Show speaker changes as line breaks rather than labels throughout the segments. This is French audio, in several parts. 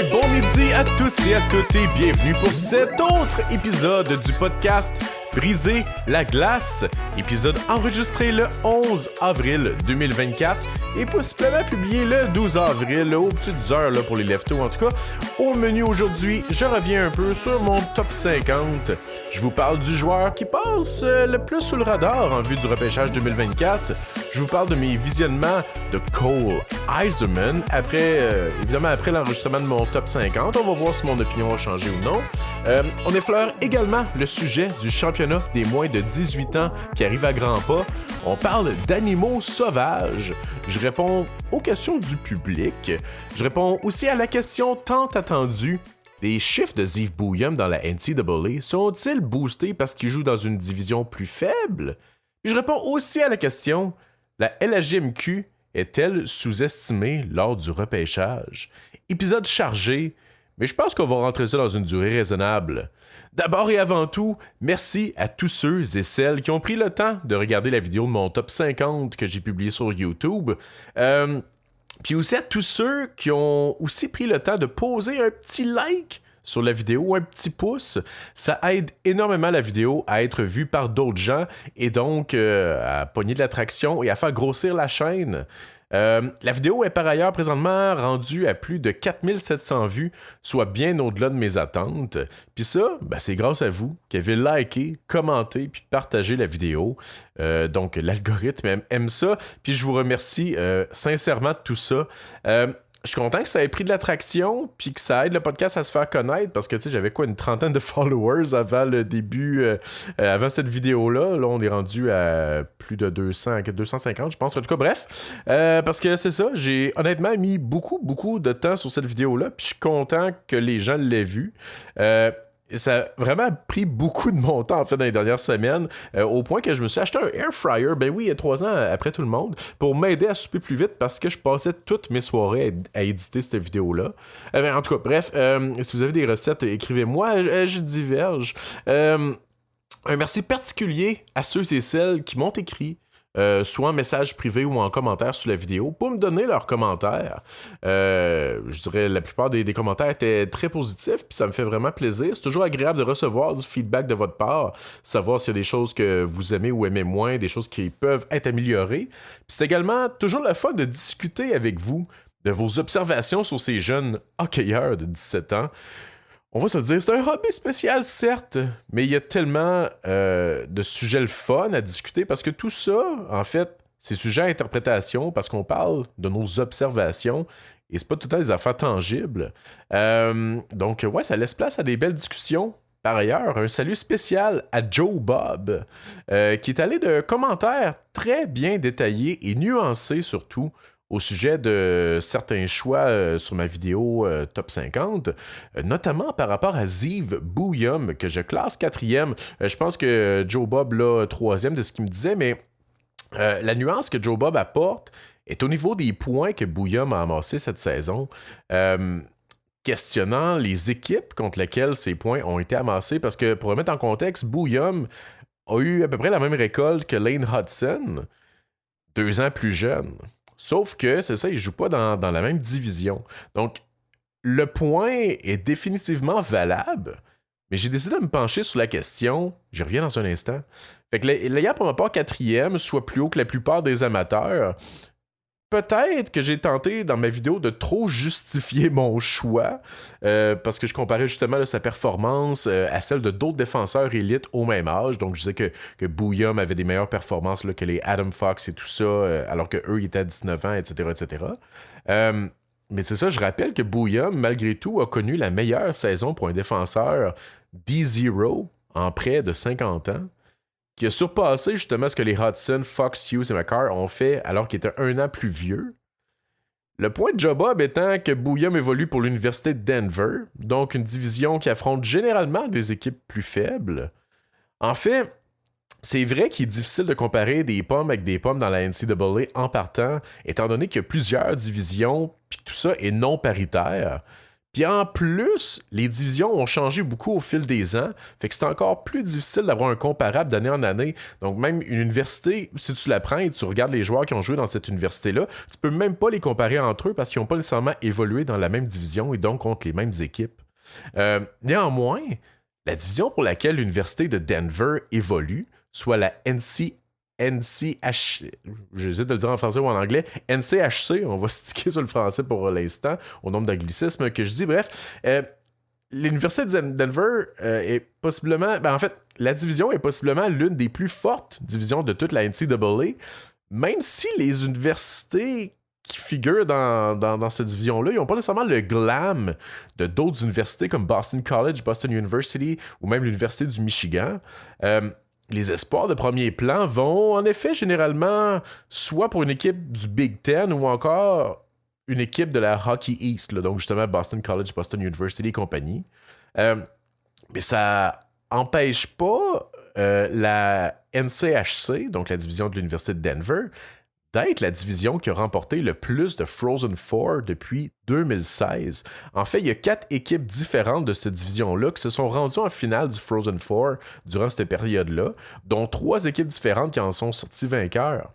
bien, bon midi à tous et à toutes et bienvenue pour cet autre épisode du podcast Briser la glace, épisode enregistré le 11 avril 2024 et possiblement publié le 12 avril, aux petites heures là, pour les leftos en tout cas. Au menu aujourd'hui, je reviens un peu sur mon top 50. Je vous parle du joueur qui passe le plus sous le radar en vue du repêchage 2024. Je vous parle de mes visionnements de Cole Eiserman évidemment après l'enregistrement de mon top 50. On va voir si mon opinion a changé ou non. On effleure également le sujet du championnat des moins de 18 ans qui arrive à grands pas. On parle d'animaux sauvages. Je réponds aux questions du public. Je réponds aussi à la question tant attendue. Les chiffres de Ziv Bouillum dans la NCAA sont-ils boostés parce qu'il joue dans une division plus faible? Puis je réponds aussi à la question, la LHJMQ est-elle sous-estimée lors du repêchage? Épisode chargé, mais je pense qu'on va rentrer ça dans une durée raisonnable. D'abord et avant tout, merci à tous ceux et celles qui ont pris le temps de regarder la vidéo de mon top 50 que j'ai publié sur YouTube. Puis aussi à tous ceux qui ont aussi pris le temps de poser un petit like sur la vidéo ou un petit pouce. Ça aide énormément la vidéo à être vue par d'autres gens et donc à pogner de l'attraction et à faire grossir la chaîne. La vidéo est par ailleurs présentement rendue à plus de 4700 vues, soit bien au-delà de mes attentes. Puis ça, c'est grâce à vous qui avez liké, commenté puis partagé la vidéo. Donc l'algorithme aime ça. Puis je vous remercie sincèrement de tout ça. Je suis content que ça ait pris de l'attraction puis que ça aide le podcast à se faire connaître parce que tu sais j'avais une trentaine de followers avant le début, avant cette vidéo-là. Là, on est rendu à plus de 250, je pense. En tout cas, bref. Parce que c'est ça, j'ai honnêtement mis beaucoup de temps sur cette vidéo-là puis je suis content que les gens l'aient vue. Ça a vraiment pris beaucoup de mon temps en fait dans les dernières semaines, au point que je me suis acheté un air fryer, 3 ans après tout le monde, pour m'aider à souper plus vite parce que je passais toutes mes soirées à éditer cette vidéo-là. En tout cas, bref, si vous avez des recettes, écrivez-moi, je diverge. Un merci particulier à ceux et celles qui m'ont écrit, soit en message privé ou en commentaire sous la vidéo, pour me donner leurs commentaires. Je dirais la plupart des commentaires étaient très positifs, puis ça me fait vraiment plaisir. C'est toujours agréable de recevoir du feedback de votre part, savoir s'il y a des choses que vous aimez ou aimez moins, des choses qui peuvent être améliorées. Puis c'est également toujours le fun de discuter avec vous de vos observations sur ces jeunes hockeyeurs de 17 ans. On va se le dire, c'est un hobby spécial, certes, mais il y a tellement de sujets le fun à discuter parce que tout ça, en fait, c'est sujet à interprétation parce qu'on parle de nos observations et c'est pas tout le temps des affaires tangibles. Donc, ouais, ça laisse place à des belles discussions. Par ailleurs, un salut spécial à Joe Bob, qui est allé de commentaires très bien détaillés et nuancés surtout, au sujet de certains choix sur ma vidéo Top 50, notamment par rapport à Ziv Bouillum, que je classe 4e. Je pense que Joe Bob, là, 3e de ce qu'il me disait, mais la nuance que Joe Bob apporte est au niveau des points que Bouillum a amassés cette saison, questionnant les équipes contre lesquelles ces points ont été amassés, parce que, pour remettre en contexte, Bouillum a eu à peu près la même récolte que Lane Hudson, 2 ans plus jeune. Sauf que, c'est ça, il ne joue pas dans la même division. Donc, le point est définitivement valable, mais j'ai décidé de me pencher sur la question. J'y reviens dans un instant. Fait que l'ayant pour ma part 4e, soit plus haut que la plupart des amateurs, peut-être que j'ai tenté dans ma vidéo de trop justifier mon choix, parce que je comparais justement là, sa performance à celle de d'autres défenseurs élites au même âge. Donc je disais que Bouillum avait des meilleures performances là, que les Adam Fox et tout ça, alors qu'eux ils étaient à 19 ans, etc. Mais c'est ça, je rappelle que Bouillum, malgré tout, a connu la meilleure saison pour un défenseur D0 en près de 50 ans, qui a surpassé justement ce que les Hudson, Fox, Hughes et McCarr ont fait alors qu'ils étaient 1 an plus vieux. Le point de Joe Bob étant que Bouillum évolue pour l'Université de Denver, donc une division qui affronte généralement des équipes plus faibles. En fait, c'est vrai qu'il est difficile de comparer des pommes avec des pommes dans la NCAA en partant, étant donné qu'il y a plusieurs divisions, puis tout ça est non paritaire. Puis en plus, les divisions ont changé beaucoup au fil des ans, fait que c'est encore plus difficile d'avoir un comparable d'année en année. Donc même une université, si tu la prends et tu regardes les joueurs qui ont joué dans cette université-là, tu peux même pas les comparer entre eux parce qu'ils n'ont pas nécessairement évolué dans la même division et donc contre les mêmes équipes. Néanmoins, la division pour laquelle l'université de Denver évolue, soit la NCH, j'hésite de le dire en français ou en anglais, NCHC, on va sticker sur le français pour l'instant, au nombre d'anglicismes que je dis. Bref, l'Université de Denver est possiblement, en fait, la division est possiblement l'une des plus fortes divisions de toute la NCAA, même si les universités qui figurent dans cette division-là, ils n'ont pas nécessairement le glam de d'autres universités comme Boston College, Boston University ou même l'Université du Michigan. Les espoirs de premier plan vont en effet généralement soit pour une équipe du Big Ten ou encore une équipe de la Hockey East, là, donc justement Boston College, Boston University et compagnie. Mais ça empêche pas la NCHC, donc la division de l'Université de Denver, d'être la division qui a remporté le plus de Frozen Four depuis 2016. En fait, il y a 4 équipes différentes de cette division-là qui se sont rendues en finale du Frozen Four durant cette période-là, dont 3 équipes différentes qui en sont sorties vainqueurs.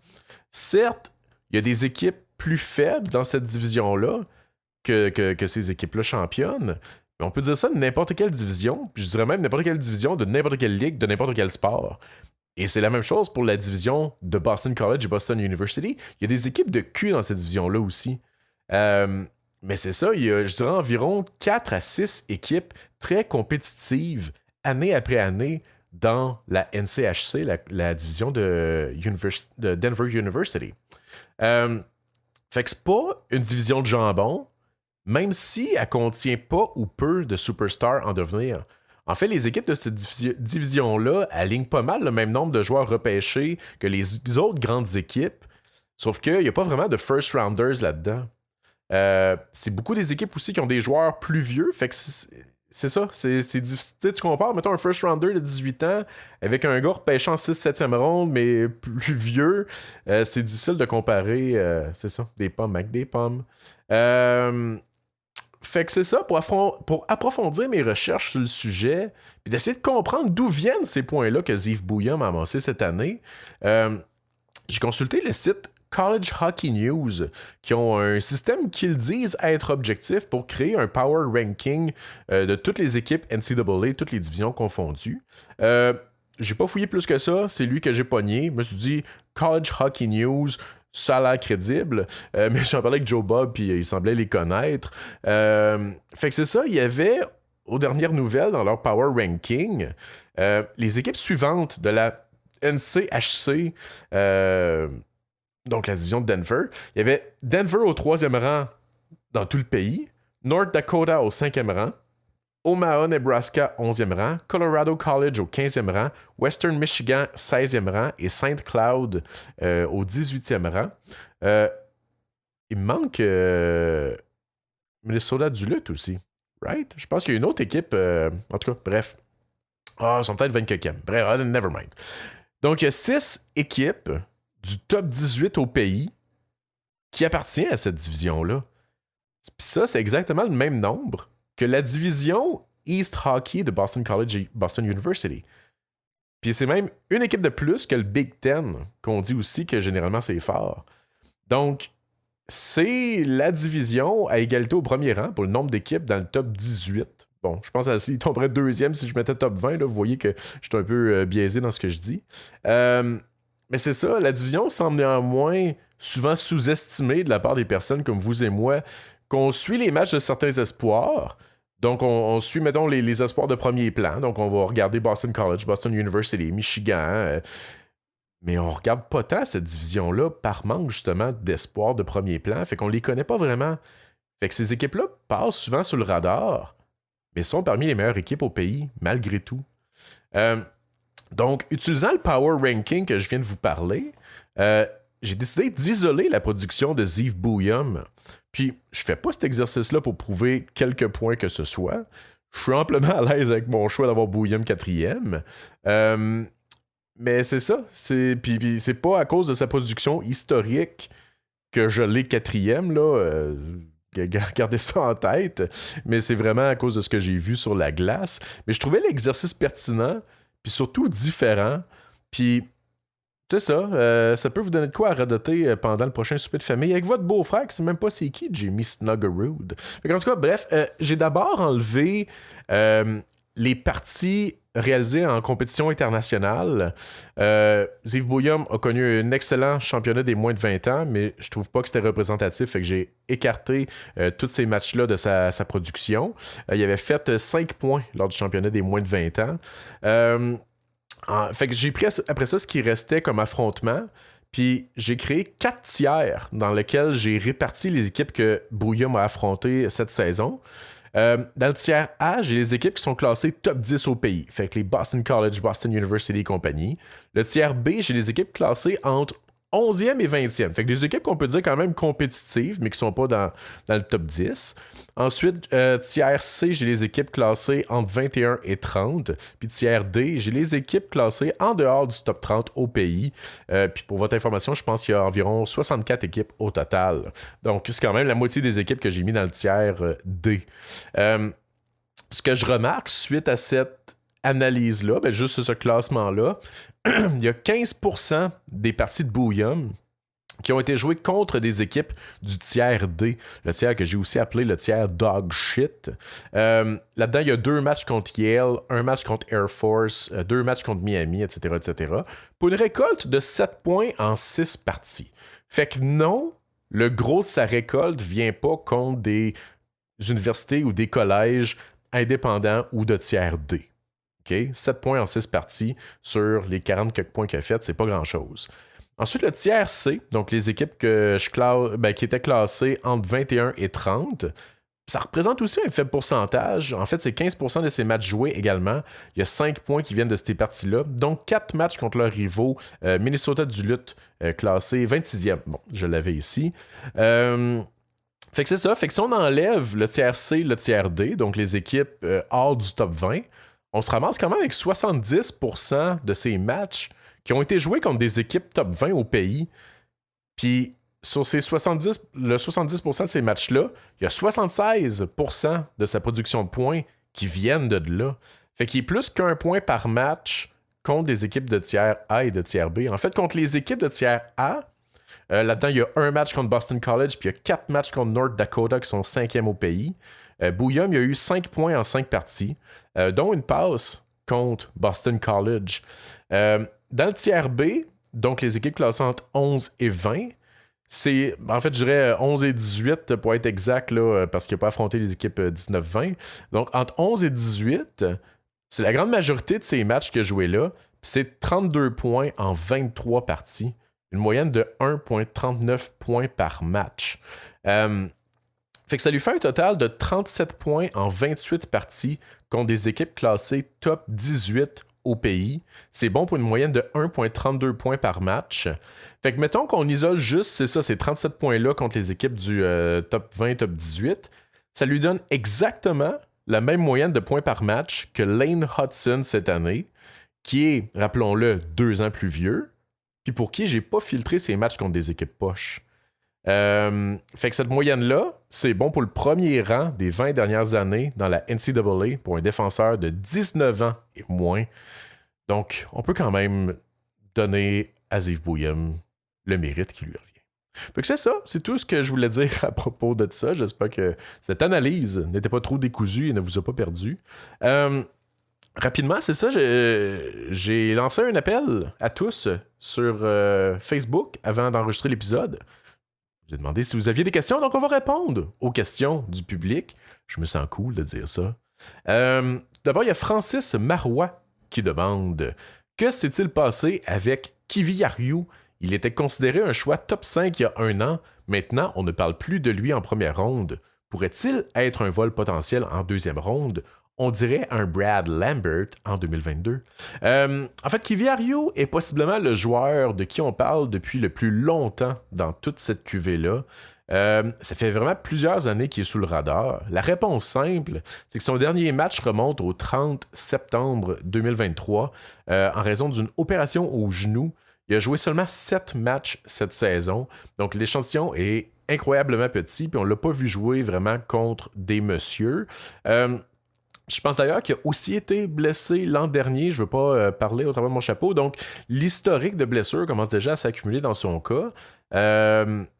Certes, il y a des équipes plus faibles dans cette division-là que ces équipes-là championnes, mais on peut dire ça de n'importe quelle division, puis je dirais même n'importe quelle division de n'importe quelle ligue, de n'importe quel sport. Et c'est la même chose pour la division de Boston College et Boston University. Il y a des équipes de cul dans cette division-là aussi. Mais c'est ça, il y a, je dirais, environ 4 à 6 équipes très compétitives, année après année, dans la NCHC, la division de Denver University. Fait que c'est pas une division de jambon, même si elle contient pas ou peu de superstars en devenir. En fait, les équipes de cette division-là alignent pas mal le même nombre de joueurs repêchés que les autres grandes équipes, sauf qu'il n'y a pas vraiment de first-rounders là-dedans. C'est beaucoup des équipes aussi qui ont des joueurs plus vieux, fait que c'est ça, c'est difficile. Tu compares, mettons, un first-rounder de 18 ans avec un gars repêchant en 6-7e ronde, mais plus vieux, c'est difficile de comparer, c'est ça, des pommes avec des pommes. Fait que c'est ça, pour approfondir mes recherches sur le sujet, puis d'essayer de comprendre d'où viennent ces points-là que Ziv Bouillon m'a amassé cette année, j'ai consulté le site College Hockey News, qui ont un système qu'ils disent être objectif pour créer un power ranking de toutes les équipes NCAA, toutes les divisions confondues. J'ai pas fouillé plus que ça, c'est lui que j'ai pogné. Je me suis dit, College Hockey News, ça a l'air crédible, mais j'en parlais avec Joe Bob, puis il semblait les connaître. Fait que c'est ça, il y avait, aux dernières nouvelles, dans leur Power Ranking, les équipes suivantes de la NCHC, donc la division de Denver. Il y avait Denver au 3e rang dans tout le pays, North Dakota au 5e rang, Omaha, Nebraska, 11e rang, Colorado College au 15e rang, Western Michigan, 16e rang et Saint Cloud au 18e rang. Il me manque Minnesota Duluth aussi, right? Je pense qu'il y a une autre équipe, en tout cas, bref. Ils sont peut-être 24e. Bref, never mind. Donc, il y a 6 équipes du top 18 au pays qui appartiennent à cette division-là. Puis ça, c'est exactement le même nombre que la division East Hockey de Boston College et Boston University. Puis c'est même une équipe de plus que le Big Ten, qu'on dit aussi que généralement c'est fort. Donc, c'est la division à égalité au premier rang pour le nombre d'équipes dans le top 18. Bon, je pense qu'il tomberait 2e si je mettais top 20. Là, vous voyez que je suis un peu biaisé dans ce que je dis. Mais c'est ça, la division semble néanmoins souvent sous-estimée de la part des personnes comme vous et moi, qu'on suit les matchs de certains espoirs. Donc, on suit, mettons, les espoirs de premier plan. Donc, on va regarder Boston College, Boston University, Michigan. Mais on regarde pas tant cette division-là par manque, justement, d'espoirs de premier plan. Fait qu'on les connaît pas vraiment. Fait que ces équipes-là passent souvent sur le radar, mais sont parmi les meilleures équipes au pays, malgré tout. Donc, utilisant le Power Ranking que je viens de vous parler, j'ai décidé d'isoler la production de Ziv Bouillon. Puis, je fais pas cet exercice-là pour prouver quelques points que ce soit. Je suis amplement à l'aise avec mon choix d'avoir Bouillon 4e. Mais c'est ça. Puis c'est pas à cause de sa production historique que je l'ai 4e, là. garder ça en tête, mais c'est vraiment à cause de ce que j'ai vu sur la glace. Mais je trouvais l'exercice pertinent, puis surtout différent, puis c'est ça, ça peut vous donner de quoi à radoter pendant le prochain souper de famille avec votre beau-frère, qui sait même pas c'est qui, Jimmy Snuggerud. En tout cas, bref, j'ai d'abord enlevé les parties réalisées en compétition internationale. Ziv Bouyam a connu un excellent championnat des moins de 20 ans, mais je trouve pas que c'était représentatif, fait que j'ai écarté tous ces matchs-là de sa production. Il avait fait 5 points lors du championnat des moins de 20 ans. Fait que j'ai pris après ça ce qui restait comme affrontement, puis j'ai créé 4 tiers dans lesquels j'ai réparti les équipes que Bouyam a affrontées cette saison. Dans le tiers A, j'ai les équipes qui sont classées top 10 au pays, fait que les Boston College, Boston University et compagnie. Le tiers B, j'ai les équipes classées entre 11e et 20e. Fait que des équipes qu'on peut dire quand même compétitives, mais qui sont pas dans le top 10. Ensuite, tiers C, j'ai les équipes classées entre 21 et 30. Puis tiers D, j'ai les équipes classées en dehors du top 30 au pays. Puis pour votre information, je pense qu'il y a environ 64 équipes au total. Donc, c'est quand même la moitié des équipes que j'ai mis dans le tiers D. Ce que je remarque suite à cette analyse-là, ben juste ce classement-là, il y a 15% des parties de Bouyam qui ont été jouées contre des équipes du tiers D, le tiers que j'ai aussi appelé le tiers dog shit. Là-dedans, il y a 2 matchs contre Yale, 1 match contre Air Force, 2 matchs contre Miami, etc., etc. Pour une récolte de 7 points en 6 parties. Fait que non, le gros de sa récolte vient pas contre des universités ou des collèges indépendants ou de tiers D. Okay? 7 points en 6 parties sur les 40 quelques points qu'il a fait, c'est pas grand-chose. Ensuite, le tiers C, donc les équipes que je qui étaient classées entre 21 et 30, ça représente aussi un faible pourcentage. En fait, c'est 15% de ces matchs joués également. Il y a 5 points qui viennent de ces parties-là. Donc, 4 matchs contre leurs rivaux. Minnesota Duluth, classé 26e. Bon, je l'avais ici. Fait que c'est ça. Fait que si on enlève le tiers C, le tiers D, donc les équipes hors du top 20, on se ramasse quand même avec 70% de ces matchs qui ont été joués contre des équipes top 20 au pays. Puis sur le 70% de ces matchs-là, il y a 76% de sa production de points qui viennent de là. Fait qu'il y a plus qu'un point par match contre des équipes de tiers A et de tiers B. En fait, contre les équipes de tiers A, là-dedans, il y a un match contre Boston College, puis il y a 4 matchs contre North Dakota qui sont 5e au pays. Bouyam, il y a eu 5 points en 5 parties, dont une passe contre Boston College. Dans le tiers B, donc les équipes classées entre 11 et 20, c'est, en fait, je dirais 11 et 18 pour être exact, là, parce qu'il n'a pas affronté les équipes 19-20. Donc, entre 11 et 18, c'est la grande majorité de ces matchs qu'il a joués là. Puis c'est 32 points en 23 parties. Une moyenne de 1,39 points par match. Fait que ça lui fait un total de 37 points en 28 parties contre des équipes classées top 18 au pays. C'est bon pour une moyenne de 1,32 points par match. Fait que mettons qu'on isole juste, c'est ça, ces 37 points-là contre les équipes du top 20, top 18. Ça lui donne exactement la même moyenne de points par match que Lane Hudson cette année, qui est, rappelons-le, 2 ans plus vieux, puis pour qui j'ai pas filtré ses matchs contre des équipes poches. Fait que cette moyenne-là, c'est bon pour le premier rang des 20 dernières années dans la NCAA pour un défenseur de 19 ans et moins. Donc, on peut quand même donner à Ziv Bouyam le mérite qui lui revient. Fait que c'est ça, c'est tout ce que je voulais dire à propos de ça. J'espère que cette analyse n'était pas trop décousue et ne vous a pas perdu. Rapidement, c'est ça, j'ai lancé un appel à tous sur Facebook avant d'enregistrer l'épisode. Je vous ai demandé si vous aviez des questions, donc on va répondre aux questions du public. Je me sens cool de dire ça. D'abord, il y a Francis Marois qui demande « Que s'est-il passé avec Kivi Ariou? Il était considéré un choix top 5 il y a 1 an. Maintenant, on ne parle plus de lui en première ronde. Pourrait-il être un vol potentiel en 2e ronde? On dirait un Brad Lambert en 2022. En fait, Kivi Ariou est possiblement le joueur de qui on parle depuis le plus longtemps dans toute cette cuvée-là. Ça fait vraiment plusieurs années qu'il est sous le radar. La réponse simple, c'est que son dernier match remonte au 30 septembre 2023 en raison d'une opération au genou. Il a joué seulement 7 matchs cette saison. Donc, l'échantillon est incroyablement petit, puis on l'a pas vu jouer vraiment contre des messieurs. Je pense d'ailleurs qu'il a aussi été blessé l'an dernier. Je ne veux pas parler au travers de mon chapeau. Donc, l'historique de blessure commence déjà à s'accumuler dans son cas.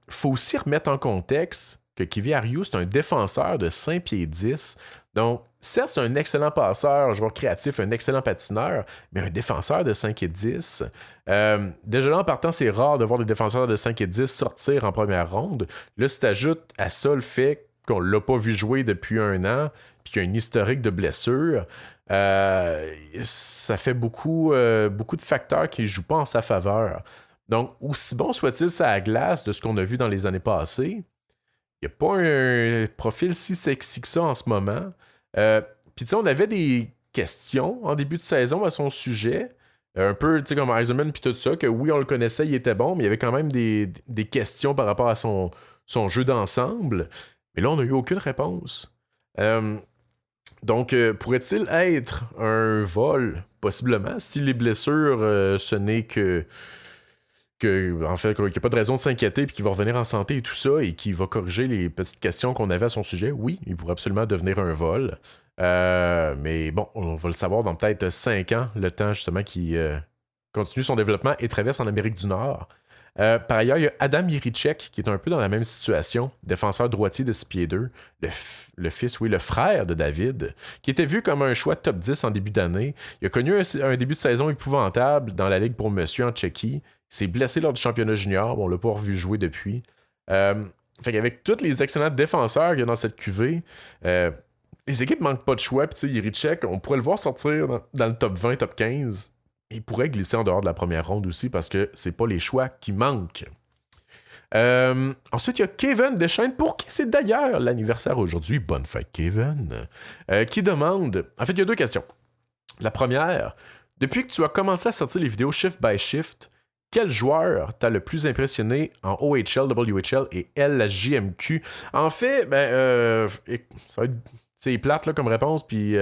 Faut aussi remettre en contexte que Kivi Ariou, c'est un défenseur de 5 pieds 10. Donc, certes, c'est un excellent passeur, un joueur créatif, un excellent patineur, mais un défenseur de 5 et 10. Déjà là, en partant, c'est rare de voir des défenseurs de 5 et 10 sortir en première ronde. Là, si tu ajoutes à ça le fait qu'on ne l'a pas vu jouer depuis 1 an, puis qu'il y a une historique de blessures, ça fait beaucoup de facteurs qui ne jouent pas en sa faveur. Donc, aussi bon soit-il ça à la glace de ce qu'on a vu dans les années passées, il n'y a pas un profil si sexy que ça en ce moment. Puis tu sais, on avait des questions en début de saison à son sujet, un peu tu sais comme Yzerman puis tout ça, que oui, on le connaissait, il était bon, mais il y avait quand même des questions par rapport à son jeu d'ensemble. Mais là, on n'a eu aucune réponse. Donc, pourrait-il être un vol, possiblement, si les blessures, ce n'est que en fait, qu'il n'y a pas de raison de s'inquiéter et qu'il va revenir en santé et tout ça et qu'il va corriger les petites questions qu'on avait à son sujet? Oui, il pourrait absolument devenir un vol. Mais bon, on va le savoir dans peut-être 5 ans, le temps justement qu'il continue son développement et traverse en Amérique du Nord. Par ailleurs, il y a Adam Jiricek qui est un peu dans la même situation, défenseur droitier de 6 pieds 2, le fils, oui, le frère de David, qui était vu comme un choix top 10 en début d'année. Il a connu un début de saison épouvantable dans la Ligue pour Monsieur en Tchéquie. Il s'est blessé lors du championnat junior, on l'a pas revu jouer depuis. Fait qu'avec tous les excellents défenseurs qu'il y a dans cette QV, les équipes manquent pas de choix. Puis tu sais, Jiricek, on pourrait le voir sortir dans le top 20, top 15. Il pourrait glisser en dehors de la première ronde aussi parce que c'est pas les choix qui manquent. Ensuite, il y a Kevin Deschaines, pour qui c'est d'ailleurs l'anniversaire aujourd'hui. Bonne fête, Kevin. Qui demande... En fait, il y a 2 questions. La première, depuis que tu as commencé à sortir les vidéos Shift by Shift, quel joueur t'a le plus impressionné en OHL, WHL et LJMQ? En fait, ça va être... C'est plate là, comme réponse, puis...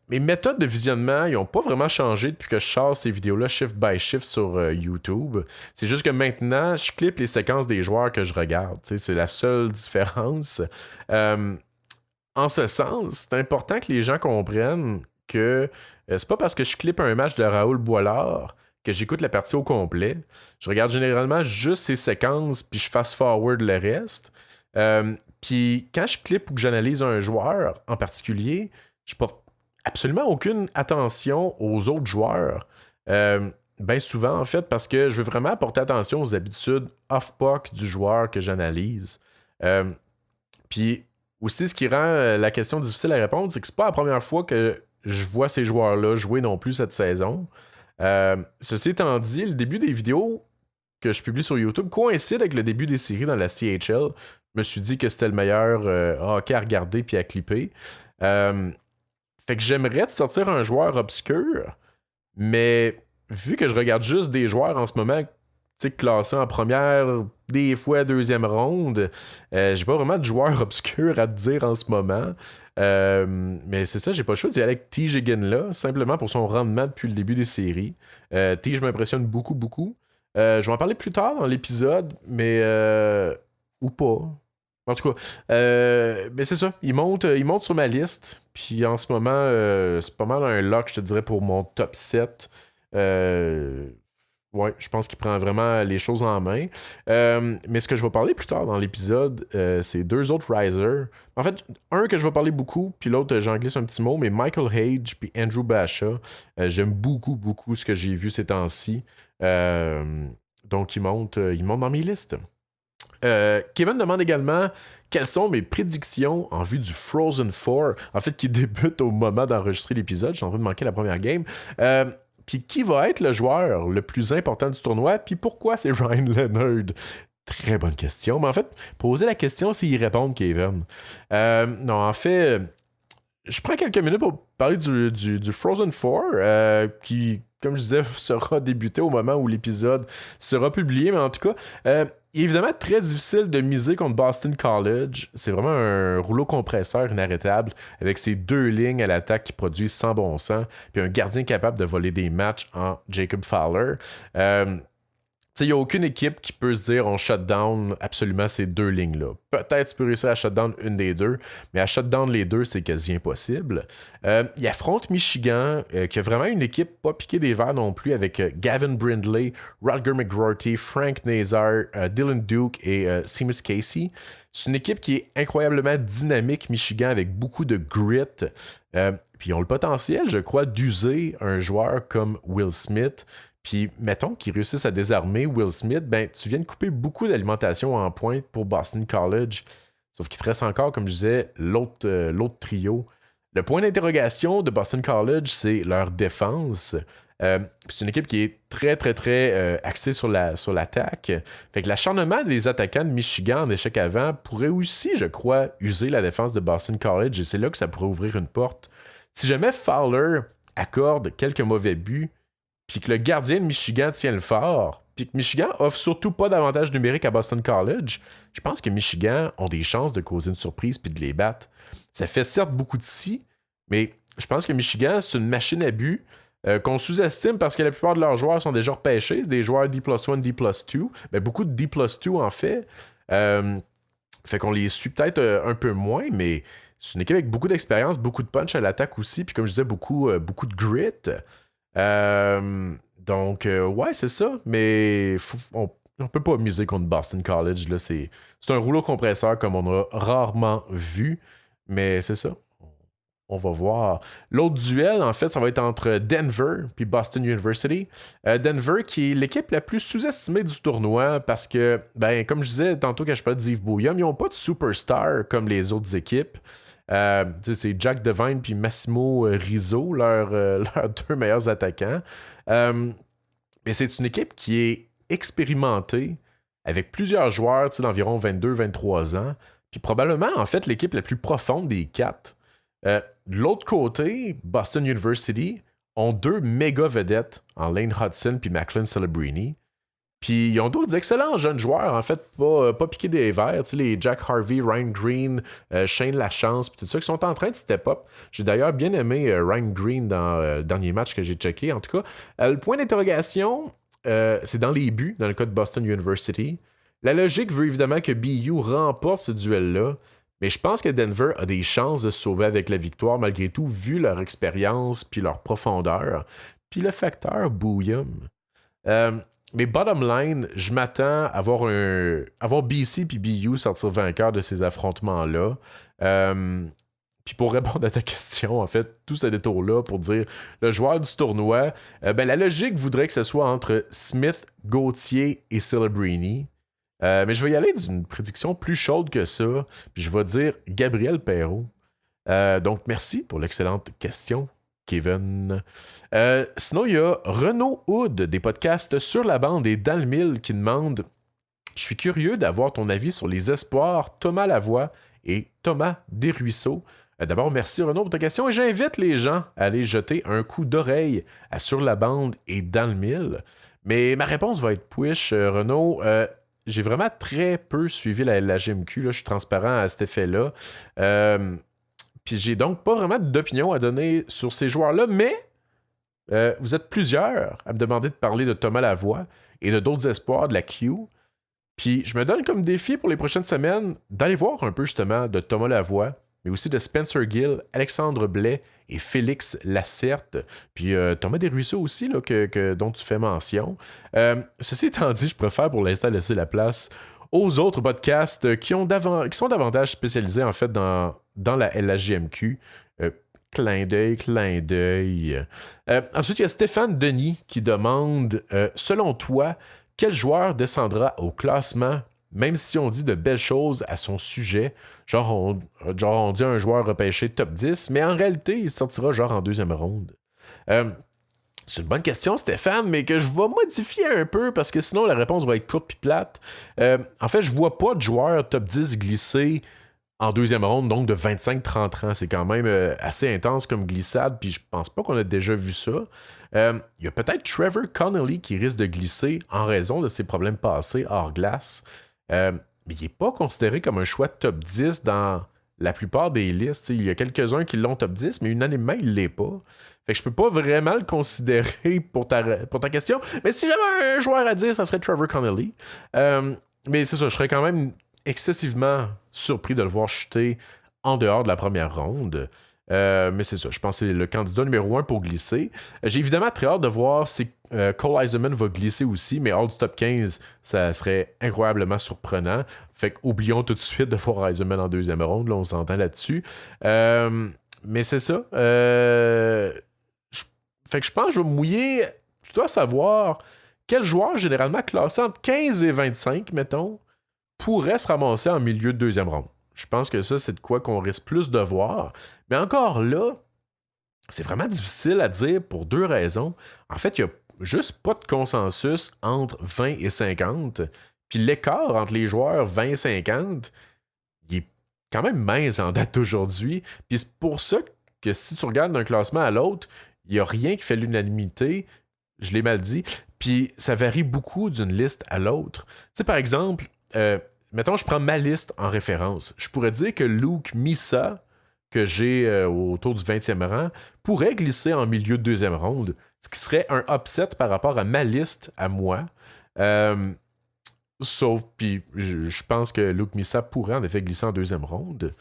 mes méthodes de visionnement, ils n'ont pas vraiment changé depuis que je sors ces vidéos-là shift by shift sur YouTube. C'est juste que maintenant, je clippe les séquences des joueurs que je regarde. C'est la seule différence. En ce sens, c'est important que les gens comprennent que c'est pas parce que je clippe un match de Raoul Boilard que j'écoute la partie au complet. Je regarde généralement juste ces séquences, puis je fast-forward le reste. Puis quand je clippe ou que j'analyse un joueur en particulier, je porte absolument aucune attention aux autres joueurs. Bien souvent, en fait, parce que je veux vraiment porter attention aux habitudes off-puck du joueur que j'analyse. Puis aussi, ce qui rend la question difficile à répondre, c'est que c'est pas la première fois que je vois ces joueurs-là jouer non plus cette saison. Ceci étant dit, le début des vidéos que je publie sur YouTube coïncide avec le début des séries dans la CHL. Je me suis dit que c'était le meilleur hockey à regarder puis à clipper. Fait que j'aimerais te sortir un joueur obscur, mais vu que je regarde juste des joueurs en ce moment classés en première, des fois deuxième ronde, j'ai pas vraiment de joueur obscur à te dire en ce moment. Mais c'est ça, j'ai pas le choix d'y aller avec Tige là, simplement pour son rendement depuis le début des séries. Tige m'impressionne beaucoup. Je vais en parler plus tard dans l'épisode, mais ou pas. En tout cas, mais c'est ça, il monte sur ma liste. Puis en ce moment, c'est pas mal un lock, je te dirais, pour mon top 7. Ouais, je pense qu'il prend vraiment les choses en main. Mais ce que je vais parler plus tard dans l'épisode, c'est 2 autres risers. En fait, un que je vais parler beaucoup, puis l'autre, j'en glisse un petit mot, mais Michael Hage puis Andrew Basha. J'aime beaucoup ce que j'ai vu ces temps-ci. Donc, il monte dans mes listes. Kevin demande également quelles sont mes prédictions en vue du Frozen 4, en fait qui débute au moment d'enregistrer l'épisode. J'ai envie de manquer la première game. Puis qui va être le joueur le plus important du tournoi, puis pourquoi c'est Ryan Leonard? Très bonne question. Mais en fait, poser la question, c'est y répondre, Kevin. Non, en fait, je prends quelques minutes pour parler du Frozen 4, qui, comme je disais, sera débuté au moment où l'épisode sera publié, mais en tout cas, il est évidemment très difficile de miser contre Boston College. C'est vraiment un rouleau compresseur inarrêtable, avec ses 2 lignes à l'attaque qui produisent sans bon sens, puis un gardien capable de voler des matchs en Jacob Fowler. Il n'y a aucune équipe qui peut se dire on shut down absolument ces 2 lignes-là. Peut-être tu peux réussir à shut down une des 2, mais à shut down les 2, c'est quasi impossible. Il affronte Michigan, qui a vraiment une équipe pas piquée des verres non plus, avec Gavin Brindley, Rutger McGrorty, Frank Nazar, Dylan Duke et Seamus Casey. C'est une équipe qui est incroyablement dynamique, Michigan, avec beaucoup de grit. Puis ils ont le potentiel, je crois, d'user un joueur comme Will Smith. Puis, mettons qu'ils réussissent à désarmer Will Smith, ben, tu viens de couper beaucoup d'alimentation en pointe pour Boston College. Sauf qu'il te reste encore, comme je disais, l'autre trio. Le point d'interrogation de Boston College, c'est leur défense. C'est une équipe qui est très, très, très axée sur l'attaque. Fait que l'acharnement des attaquants de Michigan en échec avant pourrait aussi, je crois, user la défense de Boston College. Et c'est là que ça pourrait ouvrir une porte. Si jamais Fowler accorde quelques mauvais buts, puis que le gardien de Michigan tient le fort, puis que Michigan offre surtout pas d'avantage numérique à Boston College, je pense que Michigan ont des chances de causer une surprise puis de les battre. Ça fait certes beaucoup de si, mais je pense que Michigan, c'est une machine à but qu'on sous-estime parce que la plupart de leurs joueurs sont déjà repêchés, des joueurs D+1, D+2, mais beaucoup de D+2 en fait. Fait qu'on les suit peut-être un peu moins, mais c'est une équipe avec beaucoup d'expérience, beaucoup de punch à l'attaque aussi, puis comme je disais, beaucoup de grit. Donc, ouais, c'est ça, mais on peut pas miser contre Boston College. Là, c'est un rouleau compresseur comme on a rarement vu, mais c'est ça. On va voir. L'autre duel, en fait, ça va être entre Denver et Boston University. Denver, qui est l'équipe la plus sous-estimée du tournoi parce que, ben, comme je disais tantôt quand je parlais d'Yves Bouillon, ils n'ont pas de superstar comme les autres équipes. C'est Jack Devine puis Massimo Rizzo, leurs 2 meilleurs attaquants. Mais c'est une équipe qui est expérimentée avec plusieurs joueurs d'environ 22-23 ans. Puis probablement, en fait, l'équipe la plus profonde des 4. De l'autre côté, Boston University ont 2 méga vedettes en Lane Hudson puis Macklin Celebrini. Puis ils ont d'autres excellents jeunes joueurs, en fait, pas piqués des verres, les Jack Harvey, Ryan Green, Shane Lachance, puis tout ça, qui sont en train de step up. J'ai d'ailleurs bien aimé Ryan Green dans le dernier match que j'ai checké, en tout cas. Le point d'interrogation, c'est dans les buts, dans le cas de Boston University. La logique veut évidemment que BU remporte ce duel-là, mais je pense que Denver a des chances de se sauver avec la victoire, malgré tout, vu leur expérience puis leur profondeur, puis le facteur Bouillum. Mais bottom line, je m'attends à avoir BC puis BU sortir vainqueur de ces affrontements-là. Puis pour répondre à ta question, en fait, tout ce détour-là pour dire le joueur du tournoi, la logique voudrait que ce soit entre Smith, Gauthier et Celebrini. Mais je vais y aller d'une prédiction plus chaude que ça. Puis je vais dire Gabriel Perrault. Donc merci pour l'excellente question, Kevin. Sinon, il y a Renaud Hood des podcasts Sur la bande et Dans le mille qui demande: je suis curieux d'avoir ton avis sur les espoirs Thomas Lavoie et Thomas Desruisseaux. D'abord, merci Renaud pour ta question et j'invite les gens à aller jeter un coup d'oreille à Sur la bande et Dans le mille. Mais ma réponse va être push, Renaud. J'ai vraiment très peu suivi la GMQ, là, je suis transparent à cet effet-là. Puis j'ai donc pas vraiment d'opinion à donner sur ces joueurs-là, mais vous êtes plusieurs à me demander de parler de Thomas Lavoie et de d'autres espoirs de la Q. Puis je me donne comme défi pour les prochaines semaines d'aller voir un peu justement de Thomas Lavoie, mais aussi de Spencer Gill, Alexandre Blais et Félix Lacerte. Puis Thomas Desruisseaux aussi, là, dont tu fais mention. Ceci étant dit, je préfère pour l'instant laisser la place aux autres podcasts qui sont davantage spécialisés en fait dans la JMQ. Clin d'œil. Ensuite, il y a Stéphane Denis qui demande selon toi, quel joueur descendra au classement, même si on dit de belles choses à son sujet? Genre on dit un joueur repêché top 10, mais en réalité, il sortira genre en 2e ronde. C'est une bonne question, Stéphane, mais que je vais modifier un peu parce que sinon la réponse va être courte puis plate. En fait, je vois pas de joueur top 10 glisser en deuxième ronde, donc de 25-30 ans. C'est quand même assez intense comme glissade, puis je pense pas qu'on a déjà vu ça. Il y a peut-être Trevor Connolly qui risque de glisser en raison de ses problèmes passés hors glace. Mais il n'est pas considéré comme un choix top 10 dans la plupart des listes. T'sais, il y a quelques-uns qui l'ont top 10, mais unanimement, il ne l'est pas. Fait que je peux pas vraiment le considérer pour ta question. Mais si j'avais un joueur à dire, ça serait Trevor Connolly. Mais c'est ça, je serais quand même excessivement surpris de le voir chuter en dehors de la première ronde. Mais c'est ça, je pense que c'est le candidat numéro 1 pour glisser. J'ai évidemment très hâte de voir si Cole Eiserman va glisser aussi, mais hors du top 15, ça serait incroyablement surprenant. Fait qu'oublions tout de suite de voir Eiserman en deuxième ronde, là, on s'entend là-dessus. Mais c'est ça. Fait que je pense que je vais me mouiller plutôt à savoir quel joueur généralement classé entre 15 et 25, mettons, pourrait se ramasser en milieu de deuxième ronde. Je pense que ça, c'est de quoi qu'on risque plus de voir. Mais encore là, c'est vraiment difficile à dire pour deux raisons. En fait, il n'y a juste pas de consensus entre 20 et 50. Puis l'écart entre les joueurs 20 et 50, il est quand même mince en date d'aujourd'hui. Puis c'est pour ça que si tu regardes d'un classement à l'autre, il n'y a rien qui fait l'unanimité. Je l'ai mal dit. Puis ça varie beaucoup d'une liste à l'autre. Tu sais, par exemple, mettons, je prends ma liste en référence. Je pourrais dire que Luke Missa, que j'ai autour du 20e rang, pourrait glisser en milieu de deuxième ronde, ce qui serait un upset par rapport à ma liste à moi. Sauf, puis je pense que Luke Missa pourrait en effet glisser en deuxième ronde.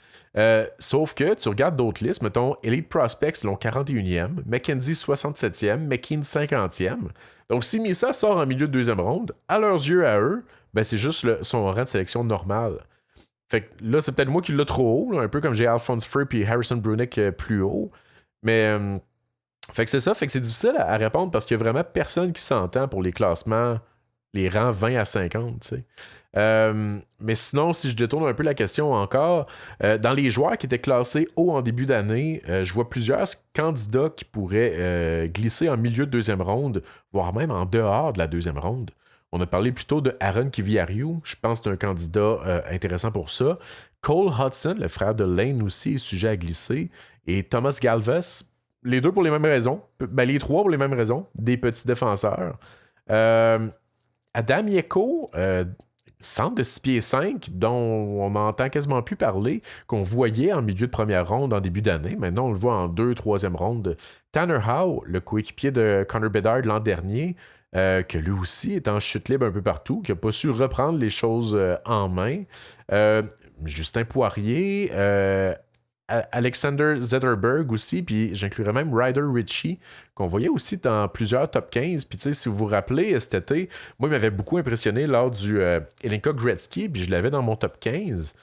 Sauf que tu regardes d'autres listes, mettons, Elite Prospects l'ont 41e, McKenzie 67e, McKean 50e. Donc si Missa sort en milieu de deuxième ronde, à leurs yeux à eux, ben c'est juste son rang de sélection normal. Fait que là, c'est peut-être moi qui l'ai trop haut, là, un peu comme j'ai Alphonse Frey et Harrison Brunick plus haut. Mais fait que c'est ça, fait que c'est difficile à répondre parce qu'il y a vraiment personne qui s'entend pour les classements, les rangs 20 à 50, tu sais. Mais sinon, si je détourne un peu la question encore, dans les joueurs qui étaient classés haut en début d'année, je vois plusieurs candidats qui pourraient glisser en milieu de deuxième ronde, voire même en dehors de la deuxième ronde. On a parlé plutôt de Aaron Kiviariou, je pense que c'est un candidat intéressant pour ça. Cole Hudson, le frère de Lane aussi, est sujet à glisser. Et Thomas Galvez, les deux pour les mêmes raisons, ben, les trois pour les mêmes raisons, des petits défenseurs. Adam Yeko, centre de 6 pieds 5, dont on n'entend quasiment plus parler, qu'on voyait en milieu de première ronde en début d'année. Maintenant, on le voit en 2e, 3e ronde. Tanner Howe, le coéquipier de Connor Bedard l'an dernier, que lui aussi est en chute libre un peu partout, qui n'a pas su reprendre les choses en main. Justin Poirier, Alexander Zetterberg aussi, puis j'inclurais même Ryder Ritchie, qu'on voyait aussi dans plusieurs top 15. Puis tu sais, si vous vous rappelez, cet été, moi, il m'avait beaucoup impressionné lors du Hlinka Gretzky, puis je l'avais dans mon top 15.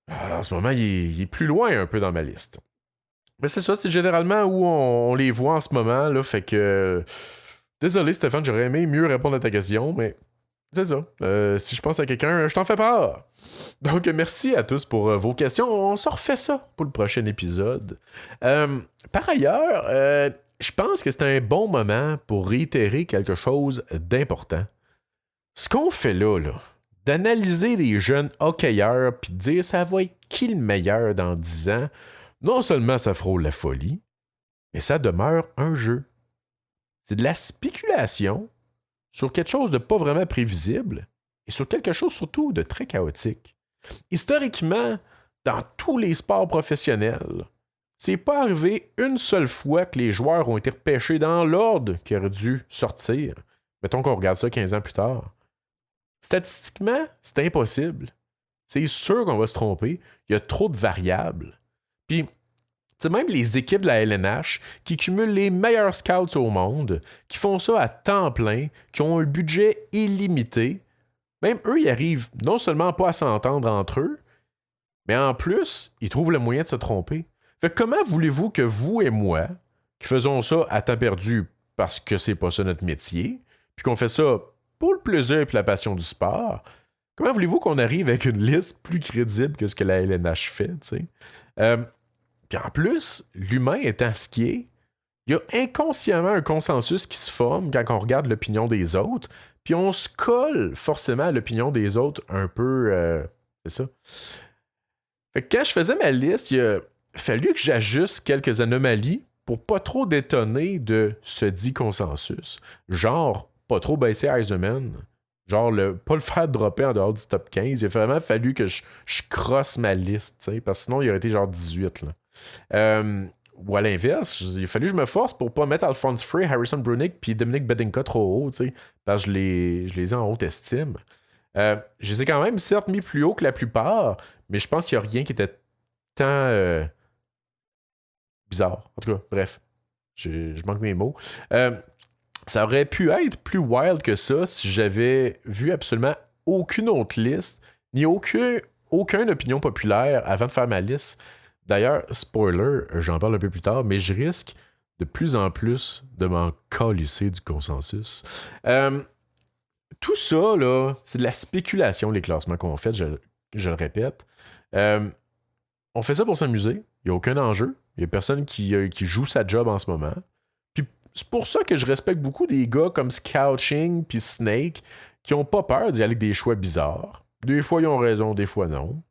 En ce moment, il est plus loin un peu dans ma liste. Mais c'est ça, c'est généralement où on les voit en ce moment, là, fait que... Désolé Stéphane, j'aurais aimé mieux répondre à ta question, mais c'est ça. Si je pense à quelqu'un, je t'en fais part. Donc merci à tous pour vos questions. On se refait ça pour le prochain épisode. Par ailleurs, je pense que c'est un bon moment pour réitérer quelque chose d'important. Ce qu'on fait là, d'analyser les jeunes hockeyeurs puis de dire ça va être qui le meilleur dans 10 ans, non seulement ça frôle la folie, mais ça demeure un jeu. C'est de la spéculation sur quelque chose de pas vraiment prévisible et sur quelque chose surtout de très chaotique. Historiquement, dans tous les sports professionnels, c'est pas arrivé une seule fois que les joueurs ont été repêchés dans l'ordre qui aurait dû sortir. Mettons qu'on regarde ça 15 ans plus tard. Statistiquement, c'est impossible. C'est sûr qu'on va se tromper. Il y a trop de variables. Puis, c'est même les équipes de la LNH qui cumulent les meilleurs scouts au monde, qui font ça à temps plein, qui ont un budget illimité. Même eux, ils arrivent non seulement pas à s'entendre entre eux, mais en plus, ils trouvent le moyen de se tromper. Fait que comment voulez-vous que vous et moi, qui faisons ça à temps perdu parce que c'est pas ça notre métier, puis qu'on fait ça pour le plaisir et la passion du sport, comment voulez-vous qu'on arrive avec une liste plus crédible que ce que la LNH fait, tu sais? Puis en plus, l'humain étant ce qui est, il y a inconsciemment un consensus qui se forme quand on regarde l'opinion des autres, puis on se colle forcément à l'opinion des autres un peu... c'est ça. Fait que quand je faisais ma liste, il a fallu que j'ajuste quelques anomalies pour pas trop détonner de ce dit consensus. Genre, pas trop baisser Eisenman. Genre, pas le faire dropper en dehors du top 15. Il a vraiment fallu que je crosse ma liste, t'sais, parce que sinon, il aurait été genre 18. Là. Ou à l'inverse, il a fallu que je me force pour pas mettre Alphonse Frey, Harrison Brunick puis Dominic Bedinka trop haut, parce que je les ai en haute estime. Je les ai quand même certes mis plus haut que la plupart, mais je pense qu'il n'y a rien qui était tant bizarre. En tout cas, bref, je manque mes mots. Ça aurait pu être plus wild que ça si j'avais vu absolument aucune autre liste, ni aucune opinion populaire avant de faire ma liste. D'ailleurs, spoiler, j'en parle un peu plus tard, mais je risque de plus en plus de m'en calisser du consensus. Tout ça, là, c'est de la spéculation, les classements qu'on fait, je le répète. On fait ça pour s'amuser. Il n'y a aucun enjeu. Il n'y a personne qui joue sa job en ce moment. Puis c'est pour ça que je respecte beaucoup des gars comme Scouching puis Snake qui n'ont pas peur d'y aller avec des choix bizarres. Des fois, ils ont raison, des fois, non.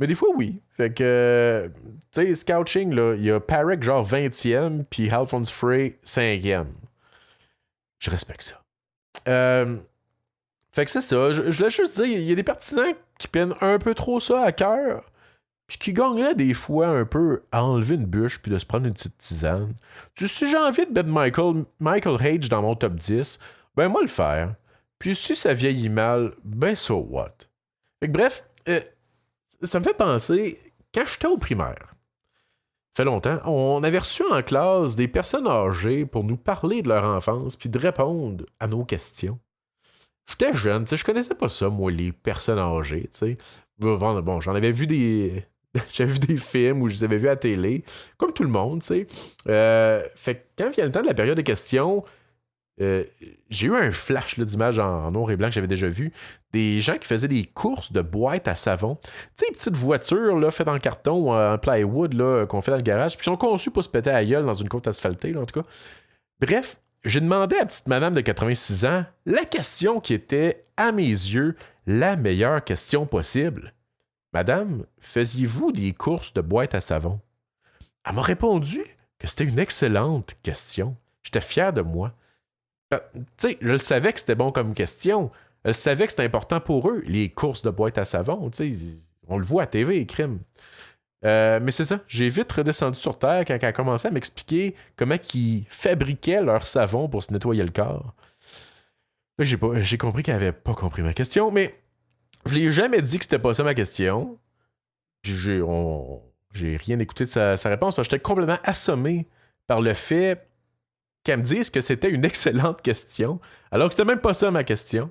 Mais des fois, oui. Fait que, tu sais, Scouching, là, il y a Parek genre 20e puis Alphonse Frey 5e. Je respecte ça. Fait que c'est ça. Je voulais juste dire, il y a des partisans qui prennent un peu trop ça à cœur, puis qui gagneraient des fois un peu à enlever une bûche puis de se prendre une petite tisane. Si j'ai envie de mettre Michael Hage dans mon top 10, ben moi le faire. Puis si ça vieillit mal, ben so what? Fait que bref, ça me fait penser, quand j'étais au primaire, ça fait longtemps, on avait reçu en classe des personnes âgées pour nous parler de leur enfance puis de répondre à nos questions. J'étais jeune, tu sais, je connaissais pas ça, moi, les personnes âgées, tu sais. Bon, j'en avais vu des... J'avais vu des films où je les avais vus à la télé, comme tout le monde, tu sais. Fait que quand vient le temps de la période de questions, j'ai eu un flash là, d'images en noir et blanc que j'avais déjà vu. Des gens qui faisaient des courses de boîtes à savon. Tu sais, les petites voitures là, faites en carton ou en plywood là, qu'on fait dans le garage, puis qui sont conçues pour se péter à la gueule dans une côte asphaltée, là, en tout cas. Bref, j'ai demandé à petite madame de 86 ans la question qui était, à mes yeux, la meilleure question possible. Madame, faisiez-vous des courses de boîtes à savon? Elle m'a répondu que c'était une excellente question. J'étais fier de moi. Tu sais, je le savais que c'était bon comme question. Je savais que c'était important pour eux, les courses de boîtes à savon. Tu sais, on le voit à TV, crime. Mais c'est ça, j'ai vite redescendu sur Terre quand elle a commencé à m'expliquer comment ils fabriquaient leur savon pour se nettoyer le corps. Là, j'ai compris qu'elle avait pas compris ma question, mais je l'ai jamais dit que c'était pas ça ma question. J'ai rien écouté de sa réponse parce que j'étais complètement assommé par le fait qu'elle me dise que c'était une excellente question, alors que c'était même pas ça ma question.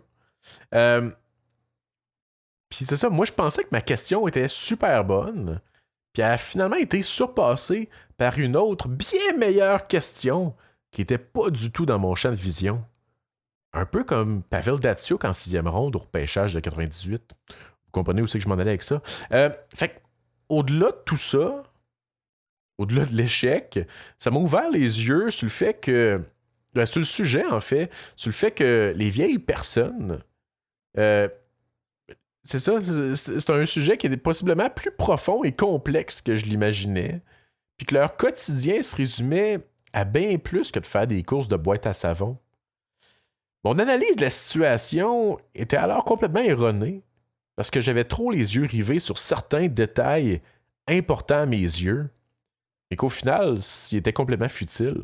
Puis c'est ça, moi je pensais que ma question était super bonne. Puis elle a finalement été surpassée par une autre bien meilleure question qui était pas du tout dans mon champ de vision. Un peu comme Pavel Datsyuk en 6e ronde au repêchage de 98. Vous comprenez où c'est que je m'en allais avec ça? Fait que, au-delà de tout ça, au-delà de l'échec, ça m'a ouvert les yeux sur le fait que... sur le sujet, en fait, sur le fait que les vieilles personnes... c'est ça, c'est un sujet qui est possiblement plus profond et complexe que je l'imaginais, puis que leur quotidien se résumait à bien plus que de faire des courses de boîtes à savon. Mon analyse de la situation était alors complètement erronée, parce que j'avais trop les yeux rivés sur certains détails importants à mes yeux, et qu'au final, il était complètement futile.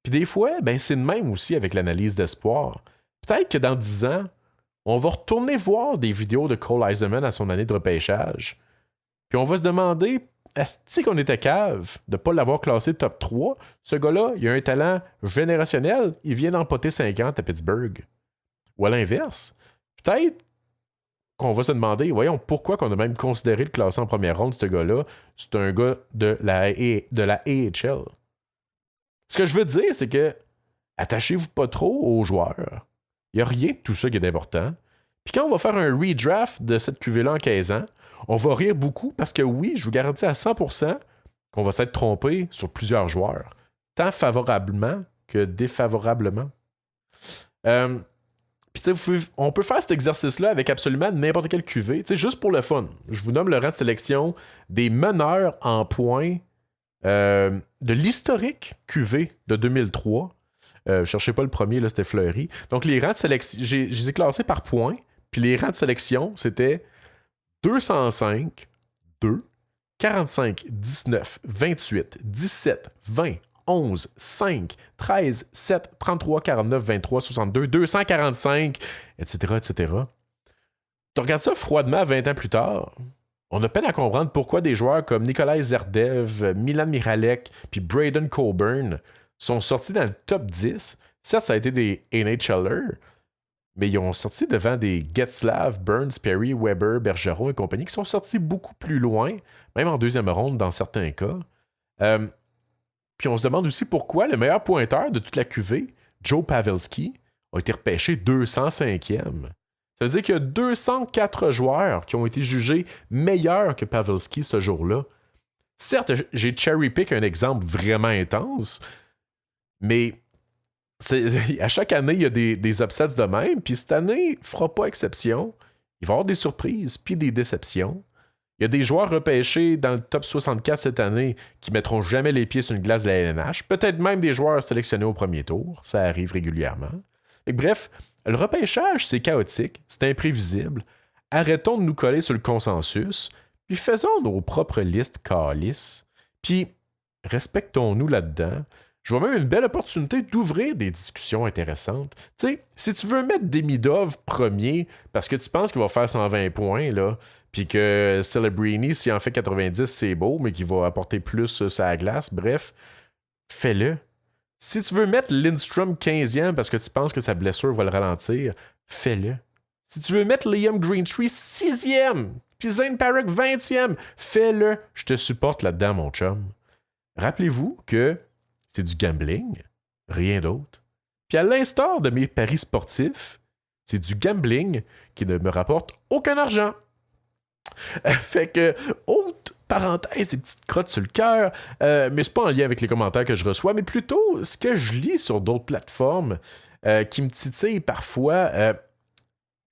Puis des fois, ben c'est de même aussi avec l'analyse d'espoir. Peut-être que dans 10 ans, on va retourner voir des vidéos de Cole Eisenman à son année de repêchage. Puis on va se demander, est-ce qu'on était cave de ne pas l'avoir classé top 3? Ce gars-là, il a un talent générationnel, il vient d'empoter 50 à Pittsburgh. Ou à l'inverse, peut-être qu'on va se demander, voyons, pourquoi qu'on a même considéré le classer en première ronde, ce gars-là? C'est un gars de la AHL. Ce que je veux dire, c'est que attachez-vous pas trop aux joueurs. Il n'y a rien de tout ça qui est important. Puis quand on va faire un redraft de cette cuvée-là en 15 ans, on va rire beaucoup parce que oui, je vous garantis à 100% qu'on va s'être trompé sur plusieurs joueurs, tant favorablement que défavorablement. Puis Puis tu sais, on peut faire cet exercice-là avec absolument n'importe quel QV, tu sais, juste pour le fun. Je vous nomme le rang de sélection des meneurs en points de l'historique QV de 2003. Cherchez pas le premier, là, c'était Fleury. Donc les rangs de sélection, je les ai classés par points, puis les rangs de sélection, c'était 205, 2, 45, 19, 28, 17, 20, 11, 5, 13, 7, 33, 49, 23, 62, 245, etc., etc. Tu regardes ça froidement 20 ans plus tard, on a peine à comprendre pourquoi des joueurs comme Nikolai Zerdev, Milan Miralek puis Braden Coburn sont sortis dans le top 10. Certes, ça a été des NHLers, mais ils ont sorti devant des Getzlav, Burns, Perry, Weber, Bergeron et compagnie qui sont sortis beaucoup plus loin, même en deuxième ronde dans certains cas. Puis on se demande aussi pourquoi le meilleur pointeur de toute la QV, Joe Pavelski, a été repêché 205e. Ça veut dire qu'il y a 204 joueurs qui ont été jugés meilleurs que Pavelski ce jour-là. Certes, j'ai cherry-pick un exemple vraiment intense, mais à chaque année, il y a des upsets de même, puis cette année, ne fera pas exception. Il va y avoir des surprises, puis des déceptions. Il y a des joueurs repêchés dans le top 64 cette année qui mettront jamais les pieds sur une glace de la LNH. Peut-être même des joueurs sélectionnés au premier tour. Ça arrive régulièrement. Et bref, le repêchage, c'est chaotique, c'est imprévisible. Arrêtons de nous coller sur le consensus, puis faisons nos propres listes calices. Puis respectons-nous là-dedans. Je vois même une belle opportunité d'ouvrir des discussions intéressantes. Tu sais, si tu veux mettre Demidov premier parce que tu penses qu'il va faire 120 points, là, puis que Celebrini, s'il en fait 90, c'est beau, mais qu'il va apporter plus sur la glace, bref, fais-le. Si tu veux mettre Lindstrom 15e parce que tu penses que sa blessure va le ralentir, fais-le. Si tu veux mettre Liam Greentree 6e, puis Zane Parekh 20e, fais-le. Je te supporte là-dedans, mon chum. Rappelez-vous que c'est du gambling, rien d'autre. Puis à l'instar de mes paris sportifs, c'est du gambling qui ne me rapporte aucun argent. Fait que, haute parenthèse et petites crottes sur le cœur, mais c'est pas en lien avec les commentaires que je reçois, mais plutôt ce que je lis sur d'autres plateformes qui me titillent parfois.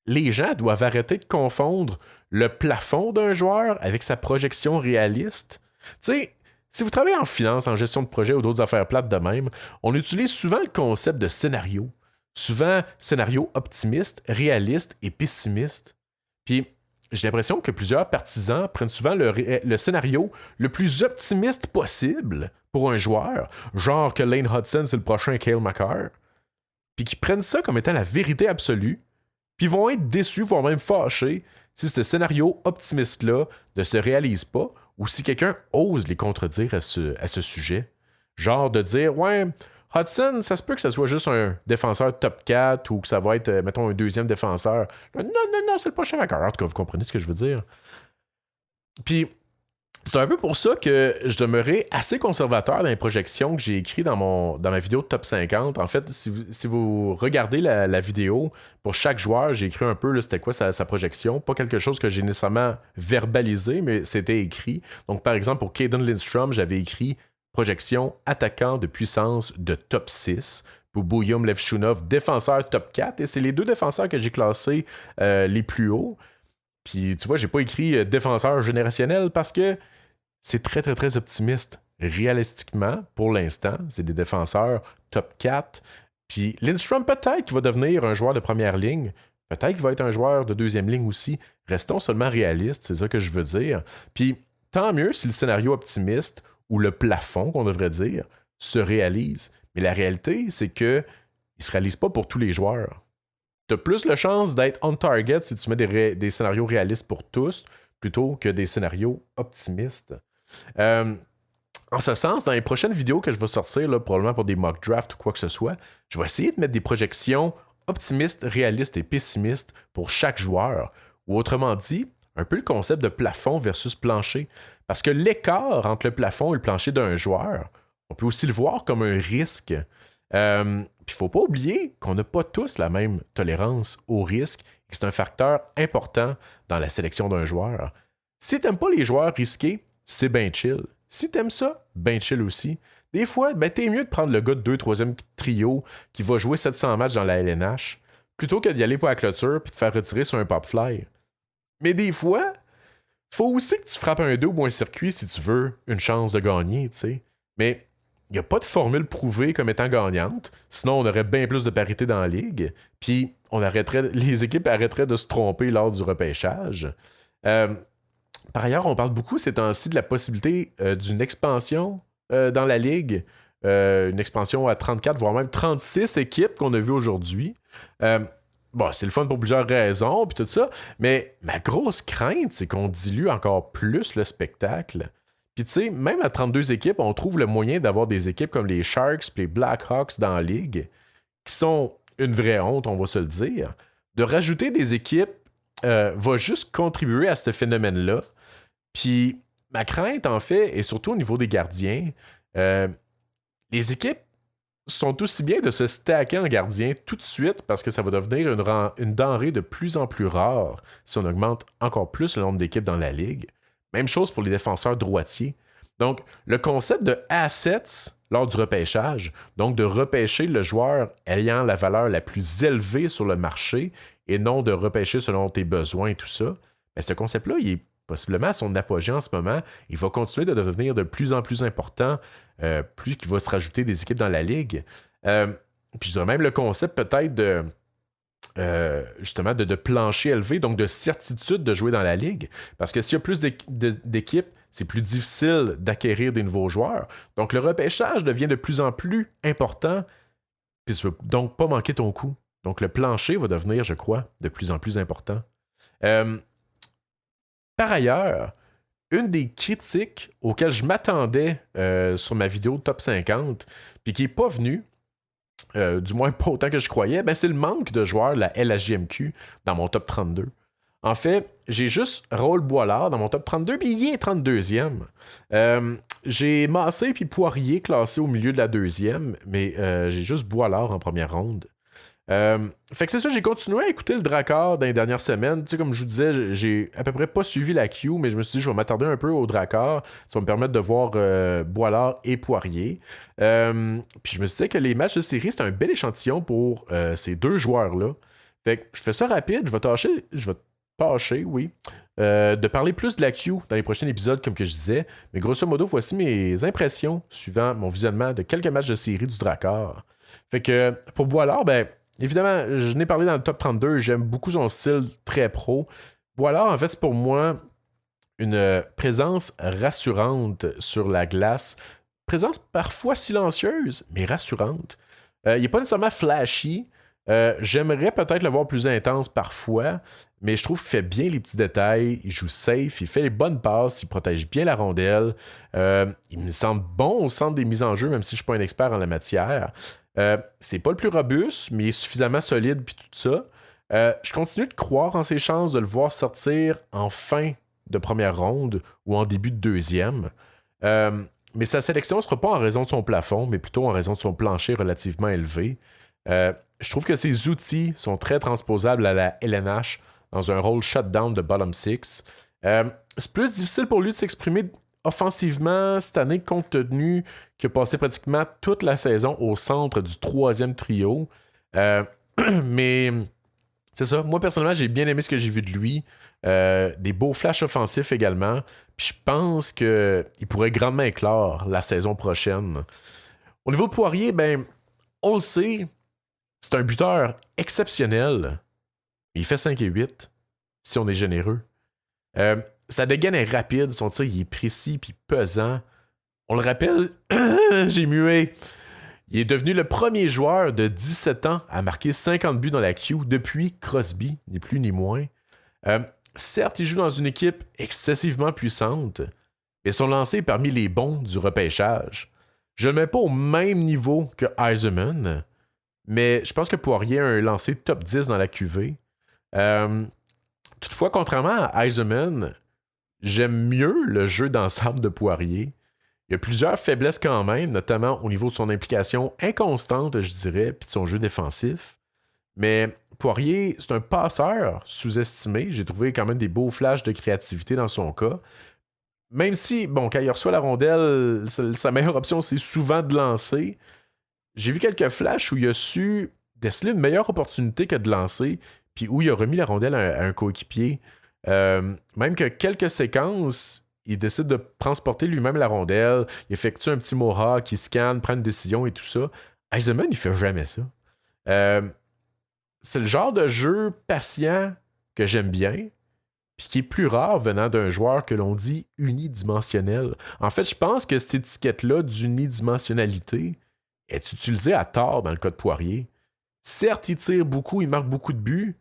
Les gens doivent arrêter de confondre le plafond d'un joueur avec sa projection réaliste. Tu sais, si vous travaillez en finance, en gestion de projet ou d'autres affaires plates de même, on utilise souvent le concept de scénario. Souvent, scénario optimiste, réaliste et pessimiste. Puis, j'ai l'impression que plusieurs partisans prennent souvent le scénario le plus optimiste possible pour un joueur, genre que Lane Hudson, c'est le prochain Cale Makar, puis qui prennent ça comme étant la vérité absolue, puis vont être déçus, voire même fâchés, si ce scénario optimiste-là ne se réalise pas, ou si quelqu'un ose les contredire à ce sujet. Genre de dire, ouais, Hudson, ça se peut que ça soit juste un défenseur top 4 ou que ça va être, mettons, un deuxième défenseur. Non, c'est le prochain Makar. En tout cas, vous comprenez ce que je veux dire. Puis, c'est un peu pour ça que je demeurais assez conservateur dans les projections que j'ai écrites dans ma vidéo de top 50. En fait, si vous regardez la vidéo, pour chaque joueur, j'ai écrit un peu là, c'était quoi sa projection. Pas quelque chose que j'ai nécessairement verbalisé, mais c'était écrit. Donc, par exemple, pour Caden Lindstrom, j'avais écrit projection attaquant de puissance de top 6. Pour Bouyum Levchunov, défenseur top 4. Et c'est les deux défenseurs que j'ai classés les plus hauts. Puis, tu vois, j'ai pas écrit défenseur générationnel parce que c'est très, très, très optimiste. Réalistiquement, pour l'instant, c'est des défenseurs top 4. Puis Lindstrom, peut-être qu'il va devenir un joueur de première ligne. Peut-être qu'il va être un joueur de deuxième ligne aussi. Restons seulement réalistes, c'est ça que je veux dire. Puis tant mieux si le scénario optimiste, ou le plafond, qu'on devrait dire, se réalise. Mais la réalité, c'est qu'il ne se réalise pas pour tous les joueurs. Tu as plus de chance d'être on target si tu mets des scénarios réalistes pour tous, plutôt que des scénarios optimistes. En ce sens, dans les prochaines vidéos que je vais sortir, là, probablement pour des mock drafts ou quoi que ce soit, je vais essayer de mettre des projections optimistes, réalistes et pessimistes pour chaque joueur. Ou autrement dit, un peu le concept de plafond versus plancher. Parce que l'écart entre le plafond et le plancher d'un joueur, on peut aussi le voir comme un risque. Puis il ne faut pas oublier qu'on n'a pas tous la même tolérance au risque et que c'est un facteur important dans la sélection d'un joueur. Si tu n'aimes pas les joueurs risqués, c'est bien chill. Si tu aimes ça, bien chill aussi. Des fois, t'es mieux de prendre le gars de 2-3e trio qui va jouer 700 matchs dans la LNH plutôt que d'y aller pour la clôture puis de faire retirer sur un pop fly. Mais des fois, faut aussi que tu frappes un double ou un circuit si tu veux une chance de gagner, tu sais. Mais il n'y a pas de formule prouvée comme étant gagnante, sinon on aurait bien plus de parité dans la ligue, puis les équipes arrêteraient de se tromper lors du repêchage. Par ailleurs, on parle beaucoup ces temps-ci de la possibilité d'une expansion dans la ligue, une expansion à 34, voire même 36 équipes qu'on a vues aujourd'hui. Bon, c'est le fun pour plusieurs raisons, puis tout ça, mais ma grosse crainte, c'est qu'on dilue encore plus le spectacle. Puis tu sais, même à 32 équipes, on trouve le moyen d'avoir des équipes comme les Sharks et les Blackhawks dans la ligue, qui sont une vraie honte, on va se le dire. De rajouter des équipes va juste contribuer à ce phénomène-là. Puis ma crainte, en fait, et surtout au niveau des gardiens, les équipes sont aussi bien de se stacker en gardien tout de suite parce que ça va devenir une denrée de plus en plus rare si on augmente encore plus le nombre d'équipes dans la ligue. Même chose pour les défenseurs droitiers. Donc, le concept de assets lors du repêchage, donc de repêcher le joueur ayant la valeur la plus élevée sur le marché et non de repêcher selon tes besoins et tout ça, mais ce concept-là, il est possiblement à son apogée en ce moment. Il va continuer de devenir de plus en plus important plus qu'il va se rajouter des équipes dans la ligue. Puis je dirais même le concept peut-être de justement de plancher élevé, donc de certitude de jouer dans la ligue. Parce que s'il y a plus d'équipes, c'est plus difficile d'acquérir des nouveaux joueurs. Donc le repêchage devient de plus en plus important. Puis tu veux donc pas manquer ton coup. Donc le plancher va devenir, je crois, de plus en plus important. Par ailleurs, une des critiques auxquelles je m'attendais sur ma vidéo Top 50, puis qui n'est pas venue, du moins pas autant que je croyais, ben c'est le manque de joueurs de la LHJMQ dans mon top 32. En fait, j'ai juste Raoul Boilard dans mon top 32, puis il est 32e. J'ai Massé puis Poirier classés au milieu de la deuxième, mais j'ai juste Boilard en première ronde. Fait que c'est ça, j'ai continué à écouter le Drakkar dans les dernières semaines. Tu sais, comme je vous disais, j'ai à peu près pas suivi la queue, mais je me suis dit, je vais m'attarder un peu au Drakkar. Ça va me permettre de voir Boilard et Poirier. Puis je me suis dit que les matchs de série, c'est un bel échantillon pour ces deux joueurs-là. Fait que je fais ça rapide, je vais tâcher, oui, de parler plus de la queue dans les prochains épisodes, comme que je disais. Mais grosso modo, voici mes impressions suivant mon visionnement de quelques matchs de série du Drakkar. Fait que pour Boilard, ben, évidemment, je n'ai parlé dans le top 32, j'aime beaucoup son style très pro. Boilard, en fait, c'est pour moi une présence rassurante sur la glace. Présence parfois silencieuse, mais rassurante. Il n'est pas nécessairement flashy. J'aimerais peut-être le voir plus intense parfois, mais je trouve qu'il fait bien les petits détails, il joue safe, il fait les bonnes passes, il protège bien la rondelle. Il me semble bon au centre des mises en jeu, même si je ne suis pas un expert en la matière. C'est pas le plus robuste, mais il est suffisamment solide puis tout ça. Je continue de croire en ses chances de le voir sortir en fin de première ronde ou en début de deuxième. Mais sa sélection ne sera pas en raison de son plafond, mais plutôt en raison de son plancher relativement élevé. Je trouve que ses outils sont très transposables à la LNH dans un rôle shutdown de bottom six. C'est plus difficile pour lui de s'exprimer offensivement cette année, compte tenu qu'il a passé pratiquement toute la saison au centre du troisième trio. Mais c'est ça. Moi, personnellement, j'ai bien aimé ce que j'ai vu de lui. Des beaux flashs offensifs également. Puis je pense qu'il pourrait grandement éclore la saison prochaine. Au niveau de Poirier, ben, on le sait, c'est un buteur exceptionnel. Il fait 5 et 8, si on est généreux. Sa dégaine est rapide, son tir il est précis puis pesant. On le rappelle, j'ai mué. Il est devenu le premier joueur de 17 ans à marquer 50 buts dans la queue depuis Crosby, ni plus ni moins. Certes, il joue dans une équipe excessivement puissante, mais son lancer est parmi les bons du repêchage. Je ne le mets pas au même niveau que Yzerman, mais je pense que Poirier a un lancer top 10 dans la QV. Toutefois, contrairement à Yzerman, j'aime mieux le jeu d'ensemble de Poirier. Il y a plusieurs faiblesses quand même, notamment au niveau de son implication inconstante, je dirais, puis de son jeu défensif. Mais Poirier, c'est un passeur sous-estimé. J'ai trouvé quand même des beaux flashs de créativité dans son cas. Même si, bon, quand il reçoit la rondelle, sa meilleure option, c'est souvent de lancer. J'ai vu quelques flashs où il a su décelé une meilleure opportunité que de lancer, puis où il a remis la rondelle à un coéquipier. Même que quelques séquences, il décide de transporter lui-même la rondelle, il effectue un petit mohawk, il scanne, prend une décision et tout ça. Yzerman, il fait jamais ça. C'est le genre de jeu patient que j'aime bien, puis qui est plus rare venant d'un joueur que l'on dit unidimensionnel. En fait, je pense que cette étiquette-là d'unidimensionnalité est utilisée à tort dans le cas de Poirier. Certes, il tire beaucoup, il marque beaucoup de buts,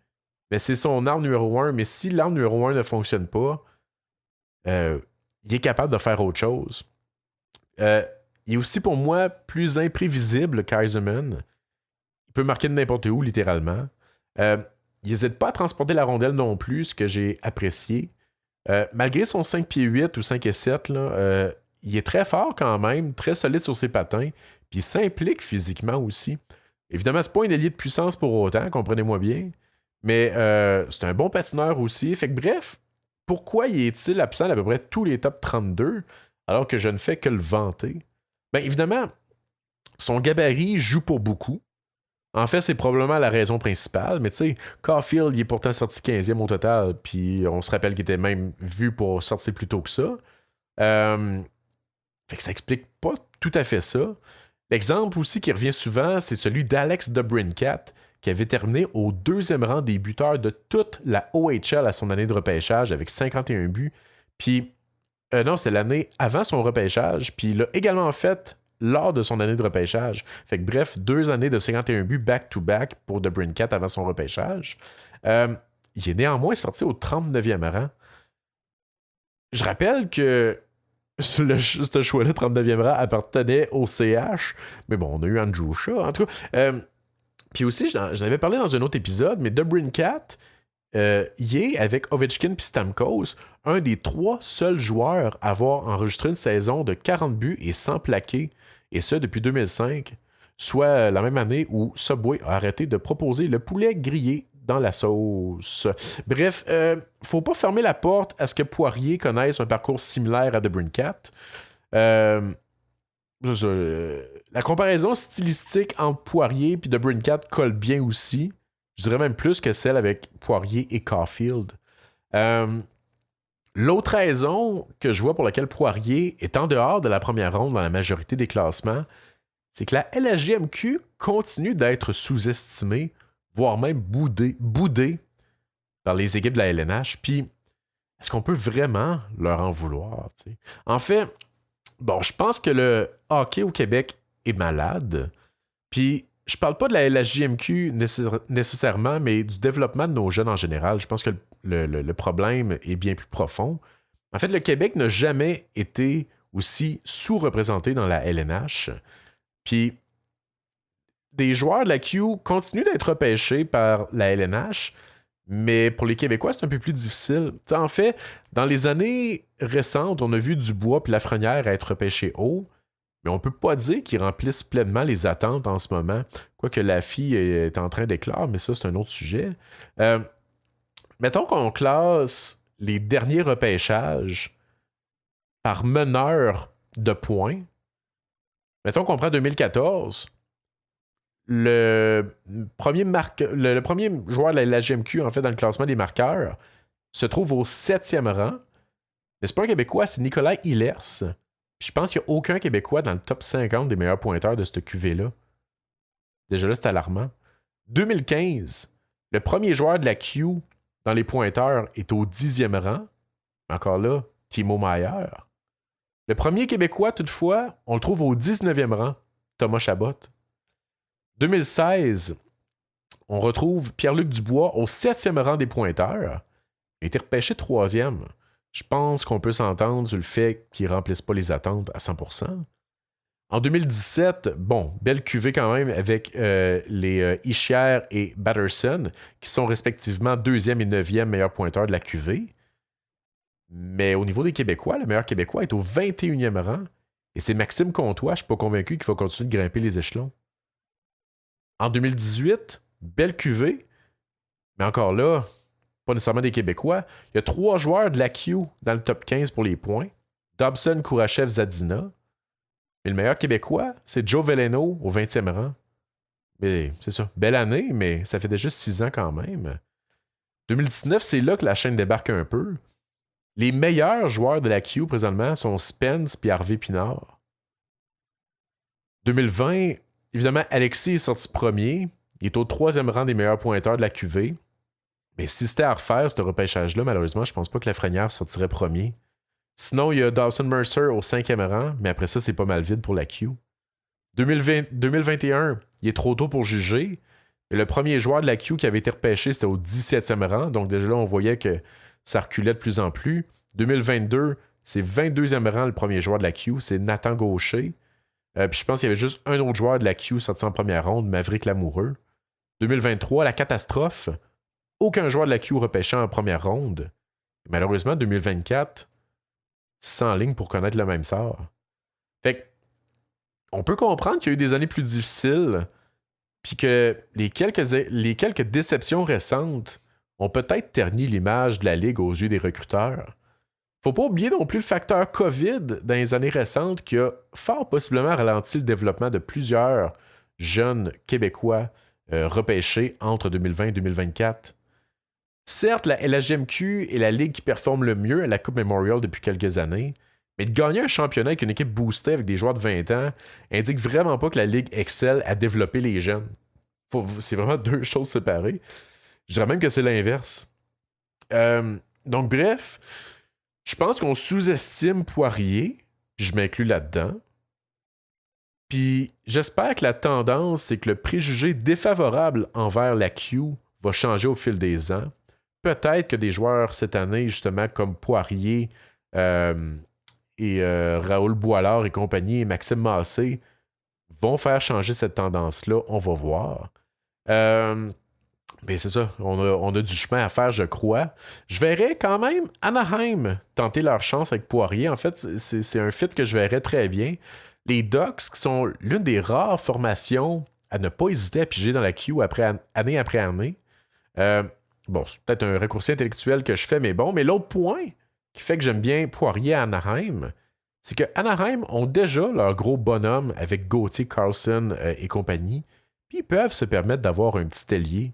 mais c'est son arme numéro 1. Mais si l'arme numéro 1 ne fonctionne pas, il est capable de faire autre chose. Il est aussi, pour moi, plus imprévisible qu'Yzerman. Il peut marquer de n'importe où, littéralement. Il n'hésite pas à transporter la rondelle non plus, ce que j'ai apprécié. Malgré son 5 pieds 8 ou 5 et 7, là, il est très fort quand même, très solide sur ses patins, puis il s'implique physiquement aussi. Évidemment, c'est pas un allié de puissance pour autant, comprenez-moi bien, mais c'est un bon patineur aussi. Fait que bref, pourquoi est-il absent d'à peu près tous les top 32 alors que je ne fais que le vanter? Bien évidemment, son gabarit joue pour beaucoup. En fait, c'est probablement la raison principale, mais tu sais, Caulfield, il est pourtant sorti 15e au total, puis on se rappelle qu'il était même vu pour sortir plus tôt que ça. Fait que ça explique pas tout à fait ça. L'exemple aussi qui revient souvent, c'est celui d'Alex DeBrincat, qui avait terminé au 2e rang des buteurs de toute la OHL à son année de repêchage avec 51 buts. Puis, non, c'était l'année avant son repêchage, puis il l'a également fait lors de son année de repêchage. Fait que bref, 2 années de 51 buts back-to-back pour DeBrincat avant son repêchage. Il est néanmoins sorti au 39e rang. Je rappelle que ce choix-là, 39e rang, appartenait au CH. Mais bon, on a eu Andrew Shaw. En tout cas, puis aussi, j'en avais parlé dans un autre épisode, mais DeBrincat, il est, avec Ovechkin et Stamkos, un des 3 seuls joueurs à avoir enregistré une saison de 40 buts et 100 plaqués, et ce depuis 2005, soit la même année où Subway a arrêté de proposer le poulet grillé dans la sauce. Bref, faut pas fermer la porte à ce que Poirier connaisse un parcours similaire à DeBrincat. La comparaison stylistique entre Poirier et DeBrincat colle bien aussi. Je dirais même plus que celle avec Poirier et Caulfield. L'autre raison que je vois pour laquelle Poirier est en dehors de la première ronde dans la majorité des classements, c'est que la LHJMQ continue d'être sous-estimée, voire même boudée par les équipes de la LNH. Puis, est-ce qu'on peut vraiment leur en vouloir? T'sais? En fait, bon, je pense que le hockey au Québec est malade. Puis, je parle pas de la LHJMQ nécessairement, mais du développement de nos jeunes en général. Je pense que le problème est bien plus profond. En fait, le Québec n'a jamais été aussi sous-représenté dans la LNH. Puis, des joueurs de la Q continuent d'être repêchés par la LNH, mais pour les Québécois, c'est un peu plus difficile. T'sais, en fait, dans les années récentes, on a vu Dubois et Lafrenière être repêchés haut, mais on peut pas dire qu'ils remplissent pleinement les attentes en ce moment. Quoique la fille est en train d'éclore, mais ça, c'est un autre sujet. Mettons qu'on classe les derniers repêchages par meneur de points. Mettons qu'on prend 2014. Le premier joueur de la GMQ, en fait, dans le classement des marqueurs, se trouve au 7e rang. Mais c'est pas un Québécois, c'est Nicolas Hillers. Je pense qu'il n'y a aucun Québécois dans le top 50 des meilleurs pointeurs de cette QV-là. Déjà là, c'est alarmant. 2015, le premier joueur de la Q dans les pointeurs est au 10e rang. Encore là, Timo Meier. Le premier Québécois, toutefois, on le trouve au 19e rang, Thomas Chabot. 2016, on retrouve Pierre-Luc Dubois au 7e rang des pointeurs. Il a été repêché 3e. Je pense qu'on peut s'entendre sur le fait qu'ils ne remplissent pas les attentes à 100%. En 2017, bon, belle cuvée quand même avec les Ischier et Batterson, qui sont respectivement 2e et 9e meilleurs pointeurs de la cuvée. Mais au niveau des Québécois, le meilleur Québécois est au 21e rang. Et c'est Maxime Comtois, je ne suis pas convaincu qu'il faut continuer de grimper les échelons. En 2018, belle cuvée, mais encore là, pas nécessairement des Québécois. Il y a 3 joueurs de la Q dans le top 15 pour les points. Dobson, Kourachev, Zadina. Mais le meilleur Québécois, c'est Joe Veleno au 20e rang. Mais c'est ça. Belle année, mais ça fait déjà 6 ans quand même. 2019, c'est là que la chaîne débarque un peu. Les meilleurs joueurs de la Q présentement sont Spence et Harvey Pinard. 2020, évidemment, Alexis est sorti premier. Il est au 3e rang des meilleurs pointeurs de la QV. Mais si c'était à refaire, ce repêchage-là, malheureusement, je pense pas que Lafrenière sortirait premier. Sinon, il y a Dawson Mercer au 5e rang, mais après ça, c'est pas mal vide pour la Q. 2021, il est trop tôt pour juger. Et le premier joueur de la Q qui avait été repêché, c'était au 17e rang. Donc déjà là, on voyait que ça reculait de plus en plus. 2022, c'est 22e rang le premier joueur de la Q, c'est Nathan Gaucher. Puis je pense qu'il y avait juste un autre joueur de la Q sorti en première ronde, Maverick Lamoureux. 2023, la catastrophe. Aucun joueur de la Q repêché en première ronde. Malheureusement, 2024, 100 lignes pour connaître le même sort. Fait que, on peut comprendre qu'il y a eu des années plus difficiles, puis que les quelques déceptions récentes ont peut-être terni l'image de la Ligue aux yeux des recruteurs. Faut pas oublier non plus le facteur COVID dans les années récentes qui a fort possiblement ralenti le développement de plusieurs jeunes Québécois repêchés entre 2020 et 2024. Certes, la LHMQ est la ligue qui performe le mieux à la Coupe Memorial depuis quelques années, mais de gagner un championnat avec une équipe boostée avec des joueurs de 20 ans indique vraiment pas que la ligue excelle à développer les jeunes. C'est vraiment deux choses séparées. Je dirais même que c'est l'inverse. Donc bref, je pense qu'on sous-estime Poirier, puis je m'inclus là-dedans. Puis j'espère que la tendance, c'est que le préjugé défavorable envers la Q va changer au fil des ans. Peut-être que des joueurs cette année, justement, comme Poirier et Raoul Boilard et compagnie, et Maxime Massé, vont faire changer cette tendance-là. On va voir. Mais c'est ça, on a du chemin à faire, je crois. Je verrais quand même Anaheim tenter leur chance avec Poirier. En fait, c'est un fit que je verrais très bien. Les Ducks, qui sont l'une des rares formations à ne pas hésiter à piger dans la Q année après année. Bon, c'est peut-être un raccourci intellectuel que je fais, mais bon. Mais l'autre point qui fait que j'aime bien Poirier à Anaheim, c'est que Anaheim ont déjà leur gros bonhomme avec Gauthier, Carlson et compagnie. Puis ils peuvent se permettre d'avoir un petit ailier.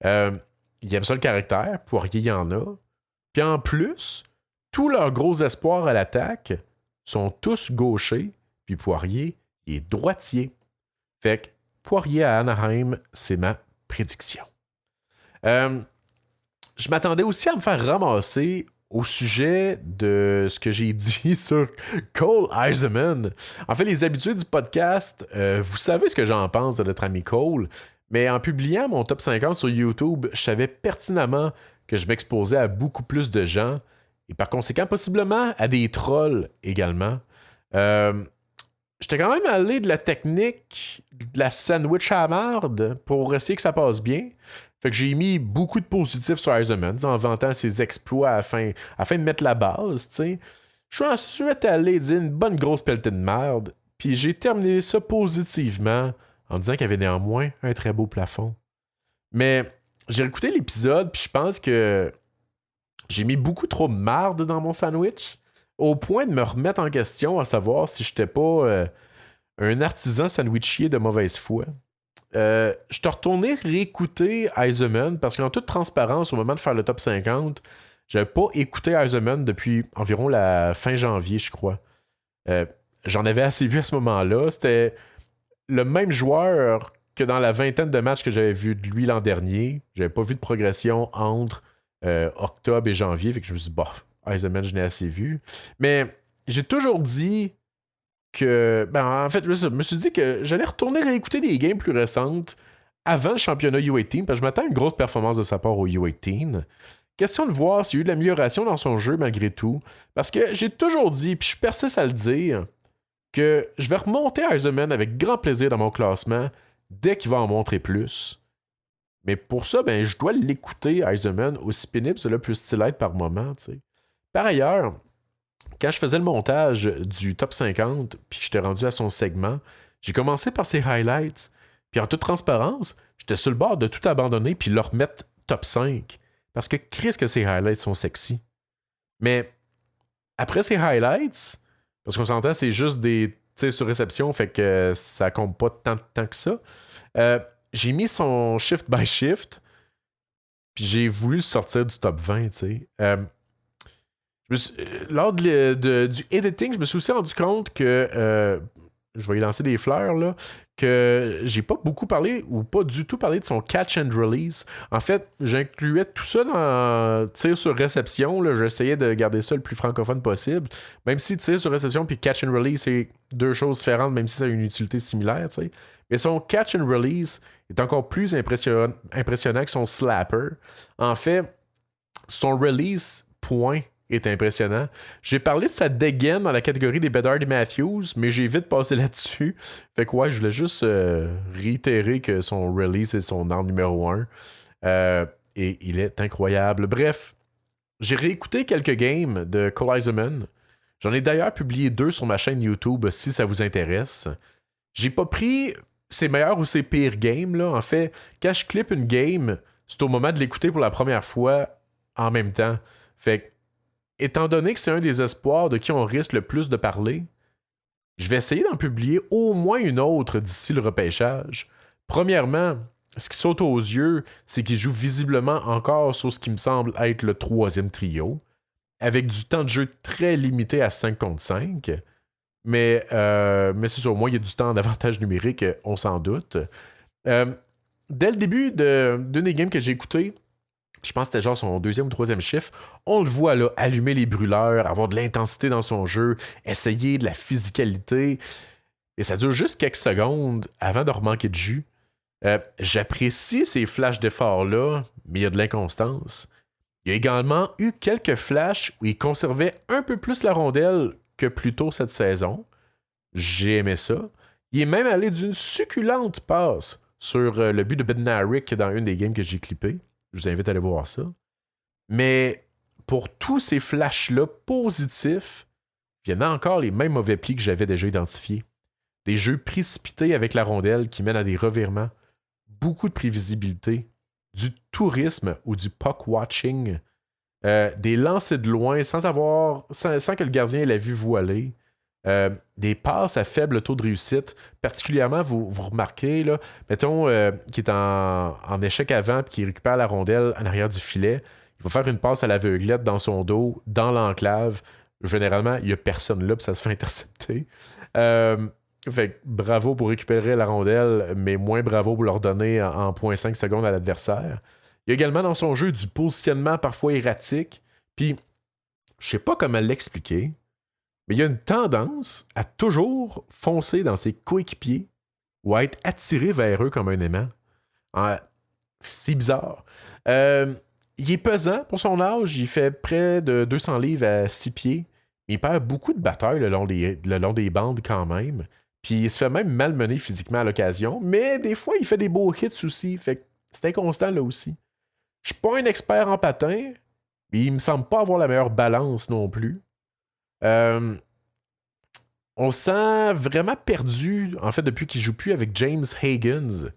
Ils aiment ça le caractère, Poirier y en a. Puis en plus, tous leurs gros espoirs à l'attaque sont tous gauchers, puis Poirier, il est droitier. Fait que Poirier à Anaheim, c'est ma prédiction. Je m'attendais aussi à me faire ramasser au sujet de ce que j'ai dit sur Cole Eiserman. En fait, les habitués du podcast, vous savez ce que j'en pense de notre ami Cole, mais en publiant mon top 50 sur YouTube, je savais pertinemment que je m'exposais à beaucoup plus de gens et par conséquent, possiblement à des trolls également. J'étais quand même allé de la technique de la sandwich à la marde pour essayer que ça passe bien. Fait que j'ai mis beaucoup de positifs sur Eiserman en vantant ses exploits afin de mettre la base, tu sais. Je suis ensuite allé dire une bonne grosse pelletée de merde, puis j'ai terminé ça positivement en disant qu'il y avait néanmoins un très beau plafond. Mais j'ai écouté l'épisode, puis je pense que j'ai mis beaucoup trop de marde dans mon sandwich, au point de me remettre en question à savoir si j'étais pas un artisan sandwichier de mauvaise foi. Je t'ai retourné réécouter Eiserman parce qu'en toute transparence, au moment de faire le top 50, j'avais pas écouté Eiserman depuis environ la fin janvier, je crois. J'en avais assez vu à ce moment-là. C'était le même joueur que dans la vingtaine de matchs que j'avais vu de lui l'an dernier. J'avais pas vu de progression entre octobre et janvier. Fait que je me suis dit, Eiserman, je l'ai assez vu. Mais j'ai toujours dit que, en fait, je me suis dit que j'allais retourner réécouter des games plus récentes avant le championnat U18, parce que je m'attends à une grosse performance de sa part au U18. Question de voir s'il y a eu de l'amélioration dans son jeu malgré tout, parce que j'ai toujours dit, puis je persiste à le dire, que je vais remonter Eiserman avec grand plaisir dans mon classement dès qu'il va en montrer plus. Mais pour ça, je dois l'écouter, Eiserman, aussi pénible cela peut-il être par moment, tu sais. Par ailleurs, quand je faisais le montage du top 50, puis j'étais rendu à son segment, j'ai commencé par ses highlights. Puis en toute transparence, j'étais sur le bord de tout abandonner puis le remettre top 5. Parce que Chris que ses highlights sont sexy. Mais après ces highlights, parce qu'on s'entend, c'est juste des tir sur réception, fait que ça compte pas tant de temps que ça. J'ai mis son shift by shift, puis j'ai voulu le sortir du top 20, tu sais. Lors du editing, je me suis aussi rendu compte que je vais y lancer des fleurs là, que j'ai pas beaucoup parlé ou pas du tout parlé de son catch and release. En fait, j'incluais tout ça dans tir sur réception. Là, j'essayais de garder ça le plus francophone possible. Même si tir sur réception puis catch and release, c'est deux choses différentes, même si ça a une utilité similaire, tu sais. Mais son catch and release est encore plus impressionnant que son slapper. En fait, son release point est impressionnant. J'ai parlé de sa dégaine dans la catégorie des Bedard et Matthews, mais j'ai vite passé là-dessus. Fait que ouais, je voulais juste réitérer que son release est son arme numéro 1. Et il est incroyable. Bref, j'ai réécouté quelques games de Cole Eiserman. J'en ai d'ailleurs publié 2 sur ma chaîne YouTube si ça vous intéresse. J'ai pas pris ses meilleurs ou ses pires games, là. En fait, quand je clippe une game, c'est au moment de l'écouter pour la première fois en même temps. Fait que étant donné que c'est un des espoirs de qui on risque le plus de parler, je vais essayer d'en publier au moins une autre d'ici le repêchage. Premièrement, ce qui saute aux yeux, c'est qu'il joue visiblement encore sur ce qui me semble être le 3e trio, avec du temps de jeu très limité à 5 contre 5. Mais c'est sûr, moi, il y a du temps d'avantage numérique, on s'en doute. Dès le début d'une des games que j'ai écoutées, je pense que c'était genre son 2e ou 3e chiffre, on le voit là, allumer les brûleurs, avoir de l'intensité dans son jeu, essayer de la physicalité. Et ça dure juste quelques secondes avant de remanquer de jus. J'apprécie ces flashs d'effort-là, mais il y a de l'inconstance. Il y a également eu quelques flashs où il conservait un peu plus la rondelle que plus tôt cette saison. J'ai aimé ça. Il est même allé d'une succulente passe sur le but de Bednarik dans une des games que j'ai clippées. Je vous invite à aller voir ça. Mais pour tous ces flashs-là positifs, il y en a encore les mêmes mauvais plis que j'avais déjà identifiés. Des jeux précipités avec la rondelle qui mènent à des revirements, beaucoup de prévisibilité, du tourisme ou du puck-watching, des lancers de loin sans que le gardien ait la vue voilée, des passes à faible taux de réussite. Particulièrement, vous remarquez, là, mettons, qui est en échec avant et qui récupère la rondelle en arrière du filet, il va faire une passe à l'aveuglette dans son dos, dans l'enclave. Généralement, il n'y a personne là puis ça se fait intercepter. Fait que bravo pour récupérer la rondelle, mais moins bravo pour leur donner en 0.5 secondes à l'adversaire. Il y a également dans son jeu du positionnement parfois erratique. Puis, je sais pas comment l'expliquer, mais il y a une tendance à toujours foncer dans ses coéquipiers ou à être attiré vers eux comme un aimant. C'est bizarre. Il est pesant pour son âge. Il fait près de 200 livres à 6 pieds. Il perd beaucoup de batailles le long des bandes quand même. Puis il se fait même malmener physiquement à l'occasion. Mais des fois, il fait des beaux hits aussi. Fait que c'est inconstant là aussi. Je suis pas un expert en patin, mais il me semble pas avoir la meilleure balance non plus. On le sent vraiment perdu, en fait, depuis qu'il joue plus avec James Higgins.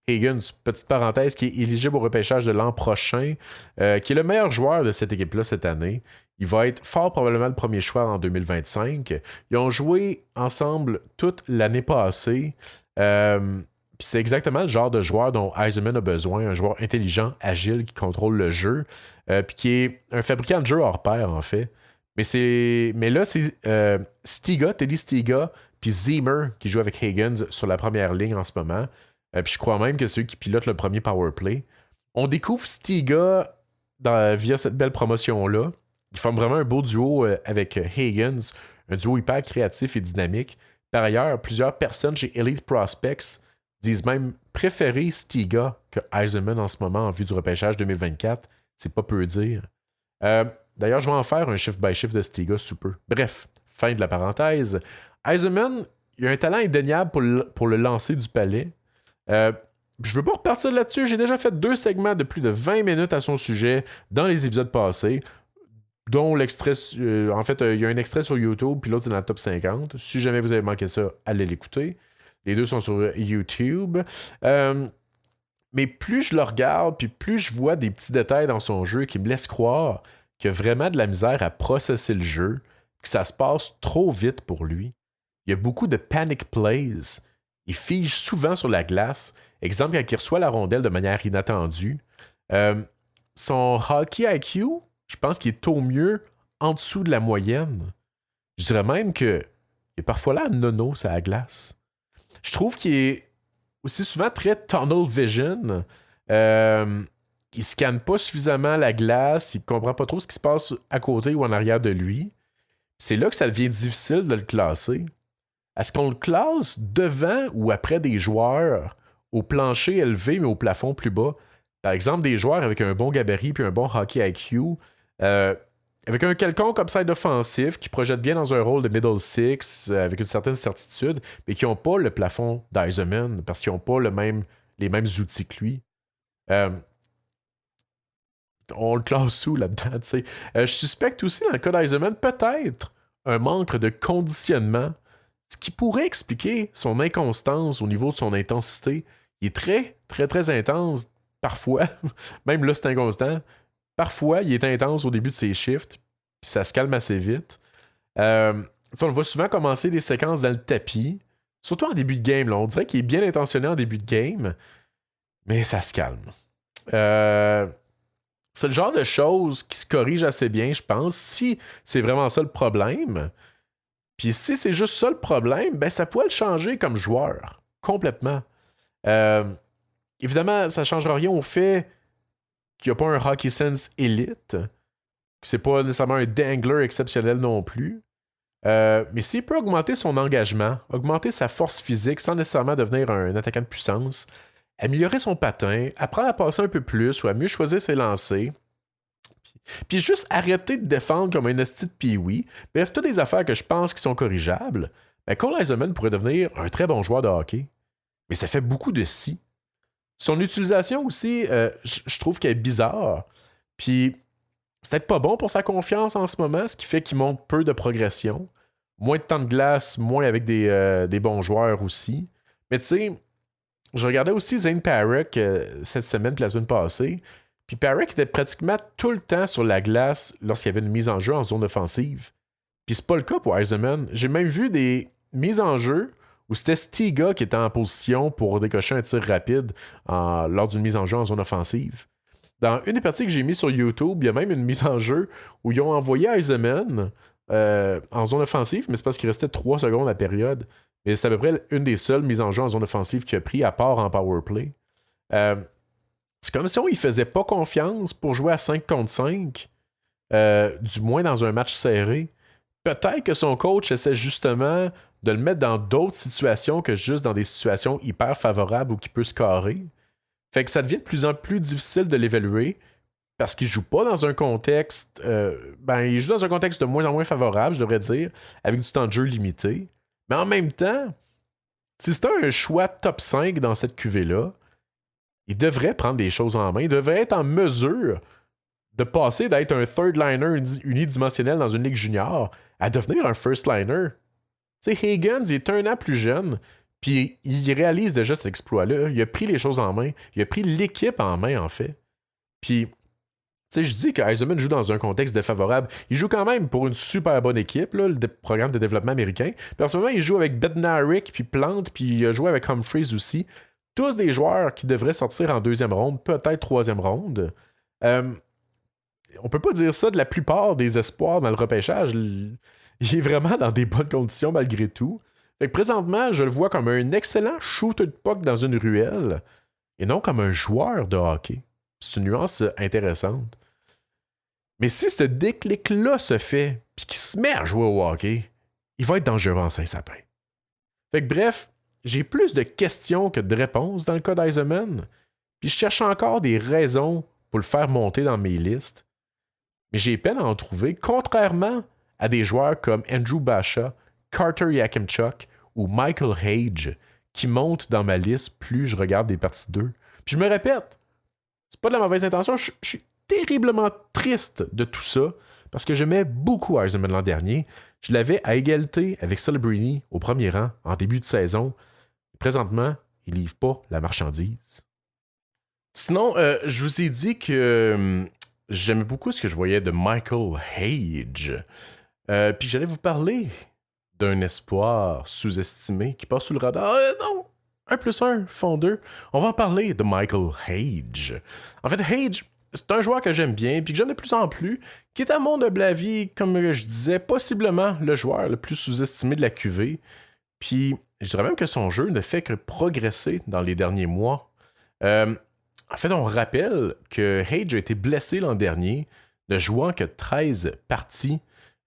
Higgins, petite parenthèse, qui est éligible au repêchage de l'an prochain, qui est le meilleur joueur de cette équipe-là cette année. Il va être fort probablement le premier choix en 2025. Ils ont joué ensemble toute l'année passée. Puis c'est exactement le genre de joueur dont Eiserman a besoin, un joueur intelligent, agile, qui contrôle le jeu, puis qui est un fabricant de jeu hors pair, en fait. Mais là, c'est Teddy Stiga, puis Zimmer qui joue avec Higgins sur la première ligne en ce moment. Puis je crois même que c'est eux qui pilotent le premier powerplay. On découvre Stiga via cette belle promotion-là. Ils forment vraiment un beau duo avec Higgins, un duo hyper créatif et dynamique. Par ailleurs, plusieurs personnes chez Elite Prospects disent même préférer Stiga que Eiserman en ce moment en vue du repêchage 2024. C'est pas peu dire. D'ailleurs, je vais en faire un shift by shift de Stiga sous peu. Bref, fin de la parenthèse. Eiserman, il a un talent indéniable pour le lancer du palais. Je veux pas repartir là-dessus. J'ai déjà fait 2 segments de plus de 20 minutes à son sujet dans les épisodes passés, dont l'extrait... en fait, il y a un extrait sur YouTube, puis l'autre, c'est dans le top 50. Si jamais vous avez manqué ça, allez l'écouter. Les 2 sont sur YouTube. Mais plus je le regarde, puis plus je vois des petits détails dans son jeu qui me laissent croire qu'il y a vraiment de la misère à processer le jeu, que ça se passe trop vite pour lui. Il y a beaucoup de panic plays. Il fige souvent sur la glace. Exemple, quand il reçoit la rondelle de manière inattendue. Son hockey IQ, je pense qu'il est au mieux en dessous de la moyenne. Je dirais même qu'il est parfois là à nono sur la glace. Je trouve qu'il est aussi souvent très tunnel vision. Il scanne pas suffisamment la glace, il comprend pas trop ce qui se passe à côté ou en arrière de lui. C'est là que ça devient difficile de le classer. Est-ce qu'on le classe devant ou après des joueurs au plancher élevé mais au plafond plus bas? Par exemple, des joueurs avec un bon gabarit puis un bon hockey IQ, avec un quelconque upside offensif qui projette bien dans un rôle de middle six avec une certaine certitude, mais qui n'ont pas le plafond d'Yzerman parce qu'ils n'ont pas les mêmes outils que lui. On le classe où là-dedans, tu sais? Je suspecte aussi, dans le cas d'Yzerman, peut-être un manque de conditionnement, ce qui pourrait expliquer son inconstance au niveau de son intensité. Il est très, très, très intense, parfois. Même là, c'est inconstant. Parfois, il est intense au début de ses shifts, puis ça se calme assez vite. On le voit souvent commencer des séquences dans le tapis, surtout en début de game. Là. On dirait qu'il est bien intentionné en début de game, mais ça se calme. C'est le genre de choses qui se corrige assez bien, je pense, si c'est vraiment ça le problème. Puis si c'est juste ça le problème, ben ça pourrait le changer comme joueur, complètement. Évidemment, ça ne changera rien au fait qu'il n'y a pas un hockey sense élite, que c'est pas nécessairement un dangler exceptionnel non plus. Mais s'il peut augmenter son engagement, augmenter sa force physique sans nécessairement devenir un attaquant de puissance, améliorer son patin, apprendre à passer un peu plus ou à mieux choisir ses lancers, puis juste arrêter de défendre comme un esti de pee-wee, bref, toutes des affaires que je pense qui sont corrigeables, ben Cole Yzerman pourrait devenir un très bon joueur de hockey. Mais ça fait beaucoup de si. Son utilisation aussi, je trouve qu'elle est bizarre. Puis, c'est peut-être pas bon pour sa confiance en ce moment, ce qui fait qu'il montre peu de progression. Moins de temps de glace, moins avec des bons joueurs aussi. Mais tu sais, je regardais aussi Zane Parekh cette semaine puis la semaine passée. Puis Parekh était pratiquement tout le temps sur la glace lorsqu'il y avait une mise en jeu en zone offensive. Puis c'est pas le cas pour Yzerman. J'ai même vu des mises en jeu où c'était Stiga qui était en position pour décocher un tir rapide lors d'une mise en jeu en zone offensive. Dans une des parties que j'ai mis sur YouTube, il y a même une mise en jeu où ils ont envoyé Yzerman en zone offensive, mais c'est parce qu'il restait 3 secondes à la période. Mais c'est à peu près une des seules mises en jeu en zone offensive qu'il a pris, à part en powerplay. C'est comme si on ne faisait pas confiance pour jouer à 5 contre 5, du moins dans un match serré. Peut-être que son coach essaie justement de le mettre dans d'autres situations que juste dans des situations hyper favorables où il peut scorer. Fait que ça devient de plus en plus difficile de l'évaluer parce qu'il joue pas dans un contexte... il joue dans un contexte de moins en moins favorable, je devrais dire, avec du temps de jeu limité. Mais en même temps, si c'était un choix top 5 dans cette cuvée-là, il devrait prendre des choses en main. Il devrait être en mesure de passer d'être un third liner unidimensionnel dans une ligue junior à devenir un first liner. Tu sais, Higgins, il est 1 an plus jeune, puis il réalise déjà cet exploit-là. Il a pris les choses en main. Il a pris l'équipe en main, en fait. Puis, tu sais, je dis que Yzerman joue dans un contexte défavorable. Il joue quand même pour une super bonne équipe, là, le programme de développement américain. Puis en ce moment, il joue avec Bednarik, puis Plante, puis il a joué avec Humphreys aussi. Tous des joueurs qui devraient sortir en 2e ronde, peut-être 3e ronde. On peut pas dire ça de la plupart des espoirs dans le repêchage. Il est vraiment dans des bonnes conditions malgré tout. Fait que présentement, je le vois comme un excellent shooter de puck dans une ruelle et non comme un joueur de hockey. C'est une nuance intéressante. Mais si ce déclic-là se fait puis qu'il se met à jouer au hockey, il va être dangereux en Saint-Sapin. Fait que bref, j'ai plus de questions que de réponses dans le cas d'Yzerman, puis je cherche encore des raisons pour le faire monter dans mes listes. Mais j'ai peine à en trouver, contrairement à des joueurs comme Andrew Basha, Carter Yakimchuk ou Michael Hage, qui montent dans ma liste plus je regarde des parties 2. Puis je me répète, c'est pas de la mauvaise intention, je suis terriblement triste de tout ça, parce que j'aimais beaucoup Yzerman l'an dernier. Je l'avais à égalité avec Celebrini au premier rang en début de saison. Présentement, il livre pas la marchandise. Sinon, je vous ai dit que j'aimais beaucoup ce que je voyais de Michael Hage. Puis j'allais vous parler d'un espoir sous-estimé qui passe sous le radar. Non! 1+1 font 2. On va en parler de Michael Hage. En fait, Hage, c'est un joueur que j'aime bien, puis que j'aime de plus en plus, qui est à mon humble avis, comme je disais, possiblement le joueur le plus sous-estimé de la QV. Puis, je dirais même que son jeu ne fait que progresser dans les derniers mois. En fait, on rappelle que Hage a été blessé l'an dernier, ne jouant que 13 parties.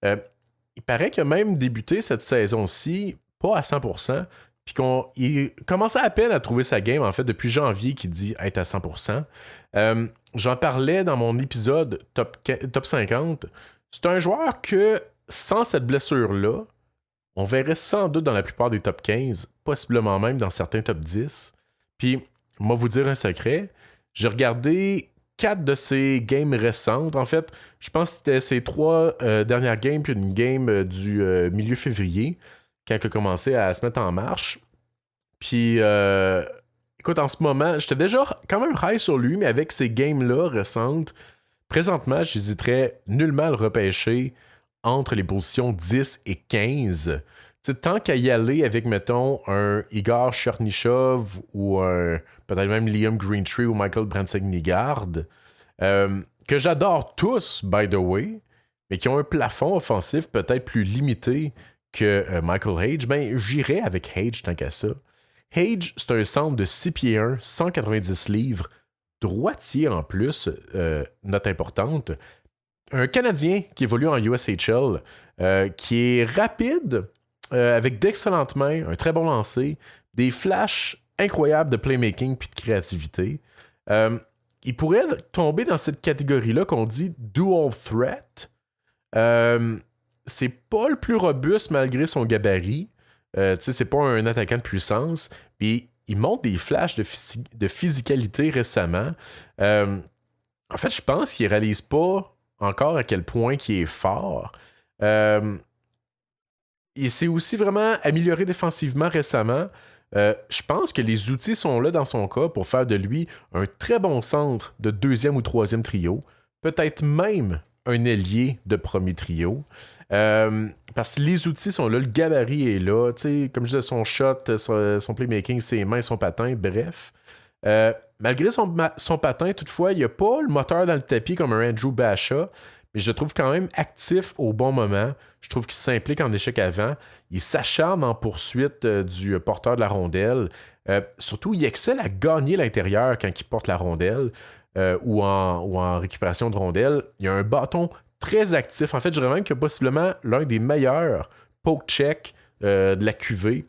Il paraît qu'il a même débuté cette saison-ci, pas à 100%, puis qu'il commençait à peine à trouver sa game, en fait, depuis janvier, qu'il dit être à 100%. J'en parlais dans mon épisode top 50. C'est un joueur que, sans cette blessure-là, on verrait sans doute dans la plupart des top 15, possiblement même dans certains top 10. Puis, moi, vous dire un secret, j'ai regardé 4 de ses games récentes. En fait, je pense que c'était ses 3 dernières games, puis une game du milieu février, quand il a commencé à se mettre en marche. Puis, écoute, en ce moment, j'étais déjà quand même high sur lui, mais avec ces games-là récentes, présentement, j'hésiterais nullement à le repêcher entre les positions 10 et 15. T'sais, tant qu'à y aller avec, mettons, un Igor Chernyshov ou peut-être même Liam Greentree ou Michael Brandsegg-Nigard, que j'adore tous, by the way, mais qui ont un plafond offensif peut-être plus limité que Michael Hage, ben j'irais avec Hage tant qu'à ça. Hage, c'est un centre de 6 pieds 1, 190 livres, droitier en plus, note importante. Un Canadien qui évolue en USHL, qui est rapide, avec d'excellentes mains, un très bon lancer, des flashs incroyables de playmaking puis de créativité. Il pourrait tomber dans cette catégorie-là qu'on dit dual threat. C'est pas le plus robuste malgré son gabarit. C'est pas un attaquant de puissance. Puis il montre des flashs de physicalité récemment. En fait, je pense qu'il réalise pas encore à quel point il est fort. Il s'est aussi vraiment amélioré défensivement récemment. Je pense que les outils sont là dans son cas pour faire de lui un très bon centre de 2e ou 3e trio. Peut-être même un ailier de premier trio. Parce que les outils sont là, le gabarit est là. Comme je disais, son shot, son playmaking, ses mains, son patin, bref. Malgré son patin, toutefois, il n'y a pas le moteur dans le tapis comme un Andrew Basha, mais je le trouve quand même actif au bon moment. Je trouve qu'il s'implique en échec avant. Il s'acharne en poursuite du porteur de la rondelle. Surtout, il excelle à gagner l'intérieur quand il porte la rondelle ou en récupération de rondelle. Il a un bâton très actif. En fait, je dirais même qu'il a possiblement l'un des meilleurs poke check de la QV.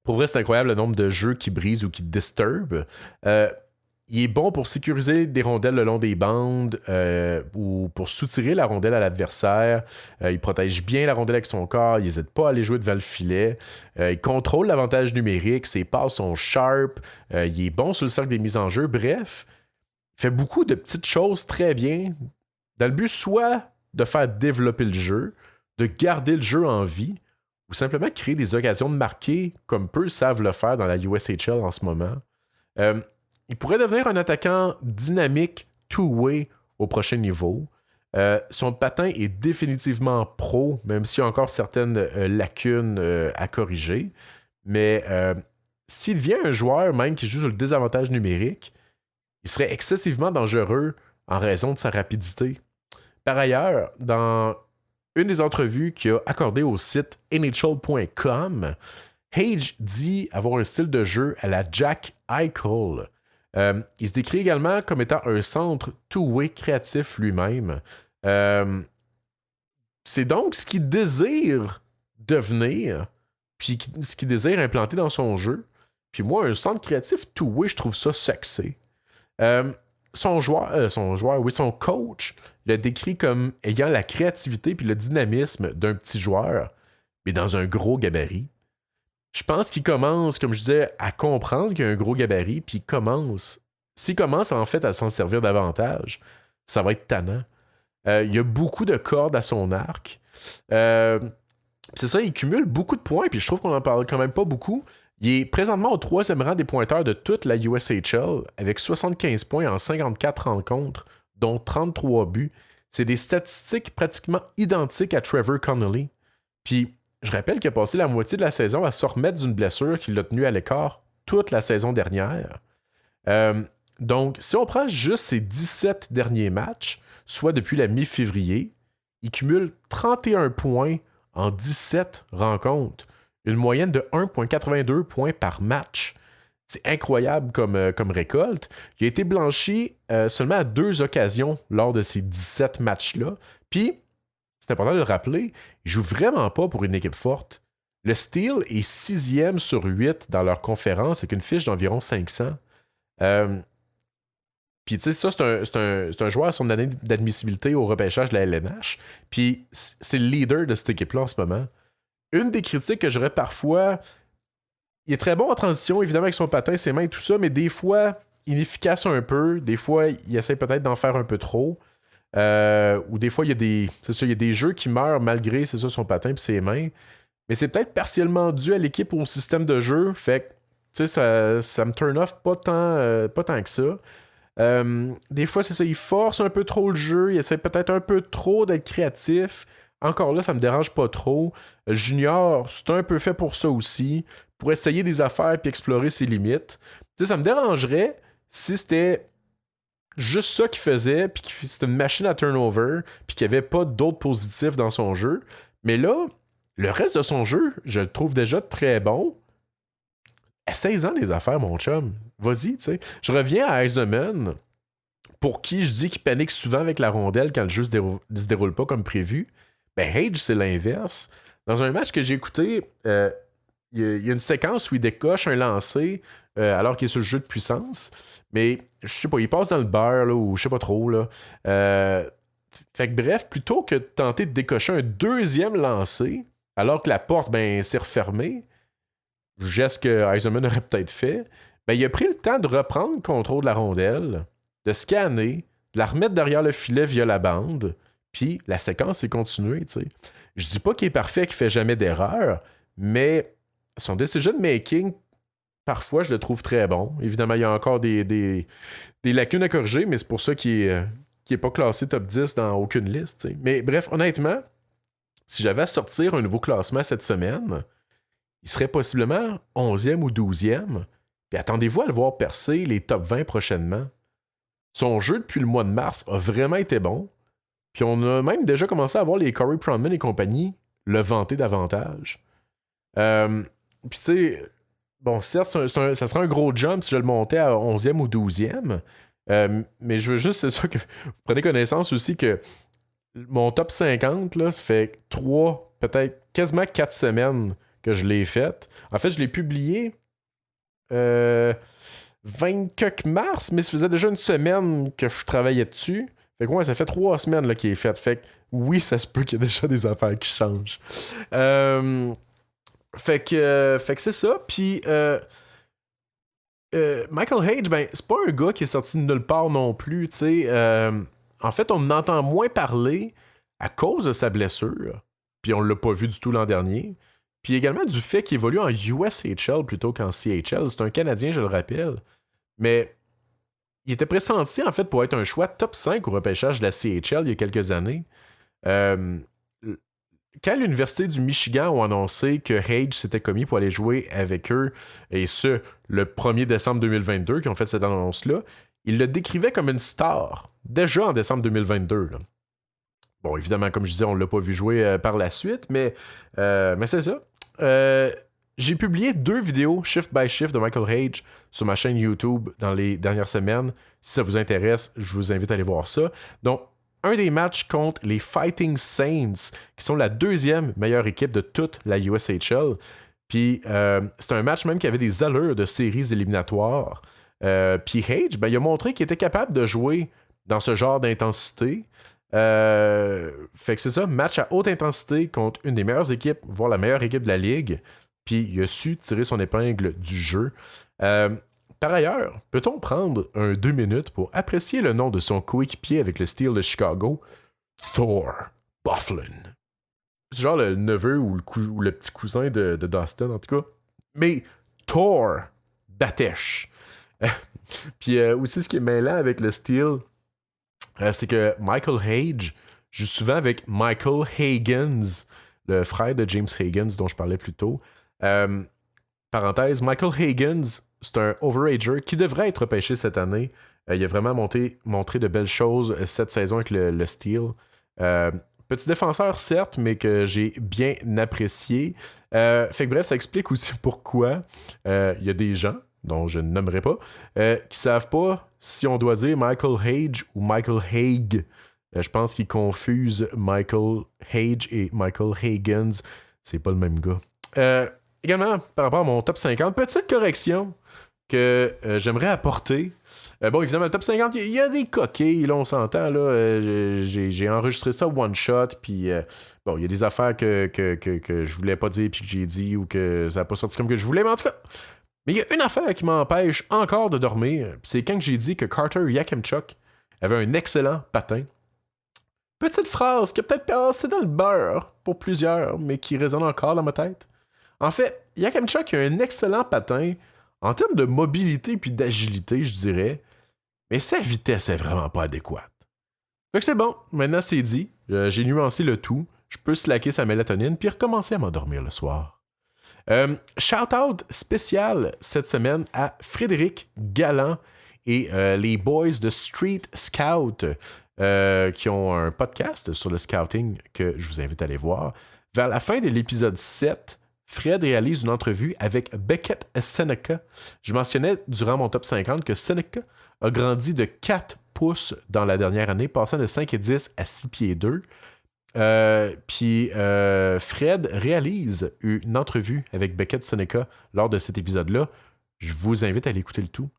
Pour vrai, c'est incroyable le nombre de jeux qui brisent ou qui disturb. Il est bon pour sécuriser des rondelles le long des bandes ou pour soutirer la rondelle à l'adversaire. Il protège bien la rondelle avec son corps. Il n'hésite pas à aller jouer devant le filet. Il contrôle l'avantage numérique. Ses passes sont sharp. Il est bon sur le cercle des mises en jeu. Bref, il fait beaucoup de petites choses très bien dans le but soit de faire développer le jeu, de garder le jeu en vie, ou simplement créer des occasions de marquer comme peu savent le faire dans la USHL en ce moment. Il pourrait devenir un attaquant dynamique two-way au prochain niveau. Son patin est définitivement pro, même s'il y a encore certaines lacunes à corriger. Mais s'il devient un joueur même qui joue sur le désavantage numérique, il serait excessivement dangereux en raison de sa rapidité. Par ailleurs, dans une des entrevues qu'il a accordées au site NHL.com, Hage dit avoir un style de jeu à la Jack Eichel. Il se décrit également comme étant un centre two-way créatif lui-même. C'est donc ce qu'il désire devenir, puis ce qu'il désire implanter dans son jeu. Puis moi, un centre créatif two-way, je trouve ça sexy. Son coach le décrit comme ayant la créativité puis le dynamisme d'un petit joueur, mais dans un gros gabarit. Je pense qu'il commence, comme je disais, à comprendre qu'il y a un gros gabarit, puis s'il commence en fait à s'en servir davantage, ça va être tannant. Il y a beaucoup de cordes à son arc. C'est ça, il cumule beaucoup de points, puis je trouve qu'on en parle quand même pas beaucoup. Il est présentement au 3e rang des pointeurs de toute la USHL, avec 75 points en 54 rencontres, dont 33 buts. C'est des statistiques pratiquement identiques à Trevor Connolly. Puis, je rappelle qu'il a passé la moitié de la saison à se remettre d'une blessure qui l'a tenu à l'écart toute la saison dernière. Donc, si on prend juste ses 17 derniers matchs, soit depuis la mi-février, il cumule 31 points en 17 rencontres. Une moyenne de 1,82 points par match. C'est incroyable comme récolte. Il a été blanchi seulement à 2 occasions lors de ces 17 matchs-là. Puis, c'est important de le rappeler, il joue vraiment pas pour une équipe forte. Le Steel est 6e sur 8 dans leur conférence avec une fiche d'environ 500. Puis, tu sais, ça, c'est un joueur à son année d'admissibilité au repêchage de la LNH. Puis, c'est le leader de cette équipe-là en ce moment. Une des critiques que j'aurais parfois... Il est très bon en transition, évidemment, avec son patin, ses mains et tout ça, mais des fois, inefficace un peu. Des fois, il essaie peut-être d'en faire un peu trop. Ou des fois, il y a des jeux qui meurent malgré, son patin et ses mains. Mais c'est peut-être partiellement dû à l'équipe ou au système de jeu. Fait que, tu sais, ça me turn off pas tant que ça. Des fois, c'est ça, il force un peu trop le jeu, il essaie peut-être un peu trop d'être créatif. Encore là, ça me dérange pas trop. Junior, c'est un peu fait pour ça aussi, pour essayer des affaires puis explorer ses limites. Tu sais, ça me dérangerait si c'était juste ça qu'il faisait, puis que c'était une machine à turnover, puis qu'il n'y avait pas d'autres positifs dans son jeu. Mais là, le reste de son jeu, je le trouve déjà très bon. À 16 ans, les affaires, mon chum. Vas-y, tu sais. Je reviens à Eisenman, pour qui je dis qu'il panique souvent avec la rondelle quand le jeu se déroule pas comme prévu. Ben, Hage, c'est l'inverse. Dans un match que j'ai écouté, il y a une séquence où il décoche un lancer alors qu'il est sur le jeu de puissance. Mais, je sais pas, il passe dans le beurre, là, ou je sais pas trop, là. Fait que bref, plutôt que de tenter de décocher un deuxième lancer, alors que la porte, ben, s'est refermée, geste que Eisenman aurait peut-être fait, ben, il a pris le temps de reprendre le contrôle de la rondelle, de scanner, de la remettre derrière le filet via la bande, puis la séquence est continuée, tu sais. Je dis pas qu'il est parfait, qu'il fait jamais d'erreur, mais son decision making, parfois, je le trouve très bon. Évidemment, il y a encore des lacunes à corriger, mais c'est pour ça qu'il est pas classé top 10 dans aucune liste, tu sais. Mais bref, honnêtement, si j'avais à sortir un nouveau classement cette semaine, il serait possiblement 11e ou 12e. Puis attendez-vous à le voir percer les top 20 prochainement. Son jeu depuis le mois de mars a vraiment été bon. Puis on a même déjà commencé à voir les Corey Pronman et compagnie le vanter davantage. Puis tu sais, bon, certes, ça serait un gros jump si je le montais à 11e ou 12e. Mais je veux juste, c'est ça que vous prenez connaissance aussi que mon top 50, là, ça fait 3, peut-être quasiment 4 semaines que je l'ai fait. En fait, je l'ai publié 24 mars, mais ça faisait déjà une semaine que je travaillais dessus. Fait que ouais, ça fait 3 semaines là, qu'il est fait. Fait que oui, ça se peut qu'il y ait déjà des affaires qui changent. Fait que c'est ça. Puis Michael Hage, ben, c'est pas un gars qui est sorti de nulle part non plus. En fait, on en entend moins parler à cause de sa blessure. Puis on l'a pas vu du tout l'an dernier. Puis également du fait qu'il évolue en USHL plutôt qu'en CHL. C'est un Canadien, je le rappelle. Mais il était pressenti, en fait, pour être un choix top 5 au repêchage de la CHL il y a quelques années. Quand l'Université du Michigan a annoncé que Hage s'était commis pour aller jouer avec eux, et ce, le 1er décembre 2022, qui ont fait cette annonce-là, ils le décrivaient comme une star, déjà en décembre 2022. Là. Bon, évidemment, comme je disais, on ne l'a pas vu jouer par la suite, mais c'est ça. J'ai publié 2 vidéos shift by shift de Michael Hage sur ma chaîne YouTube dans les dernières semaines. Si ça vous intéresse, je vous invite à aller voir ça. Donc, un des matchs contre les Fighting Saints, qui sont la 2e meilleure équipe de toute la USHL. Puis, c'est un match même qui avait des allures de séries éliminatoires. Puis Hage, ben, il a montré qu'il était capable de jouer dans ce genre d'intensité. Fait que c'est ça, match à haute intensité contre une des meilleures équipes, voire la meilleure équipe de la ligue. Puis il a su tirer son épingle du jeu. Par ailleurs, peut-on prendre 2 minutes pour apprécier le nom de son coéquipier avec le Steel de Chicago? Thor Bufflin. C'est genre le neveu ou le petit cousin de Dustin, en tout cas. Mais Thor Batesh. Puis aussi, ce qui est mêlant avec le Steel, c'est que Michael Hage joue souvent avec Michael Higgins, le frère de James Higgins dont je parlais plus tôt. Parenthèse, Michael Higgins, c'est un overager qui devrait être repêché cette année. Il a vraiment montré de belles choses cette saison avec le Steel. Petit défenseur, certes, mais que j'ai bien apprécié. Fait que bref, ça explique aussi pourquoi il y a des gens, dont je ne nommerai pas, qui savent pas si on doit dire Michael Hage ou Michael Haig. Je pense qu'ils confusent Michael Hage et Michael Higgins. C'est pas le même gars. Également, par rapport à mon top 50, petite correction que j'aimerais apporter. Bon, évidemment, le top 50, il y a des coquilles, là, on s'entend. Là, j'ai enregistré ça one shot, puis bon, il y a des affaires que je voulais pas dire, puis que j'ai dit, ou que ça n'a pas sorti comme que je voulais, mais en tout cas, mais il y a une affaire qui m'empêche encore de dormir, c'est quand j'ai dit que Carter Yakemchuk avait un excellent patin. Petite phrase qui a peut-être passé dans le beurre pour plusieurs, mais qui résonne encore dans ma tête. En fait, Yakemchuk a un excellent patin en termes de mobilité puis d'agilité, je dirais, mais sa vitesse est vraiment pas adéquate. Fait que c'est bon, maintenant c'est dit, j'ai nuancé le tout, je peux slacker sa mélatonine puis recommencer à m'endormir le soir. Shout-out spécial cette semaine à Frédéric Galland et les boys de Street Scout qui ont un podcast sur le scouting que je vous invite à aller voir. Vers la fin de l'épisode 7, Fred réalise une entrevue avec Beckett Seneca. Je mentionnais durant mon top 50 que Seneca a grandi de 4 pouces dans la dernière année, passant de 5 et 10 à 6 pieds 2. Puis Fred réalise une entrevue avec Beckett Seneca lors de cet épisode-là. Je vous invite à aller écouter le tout.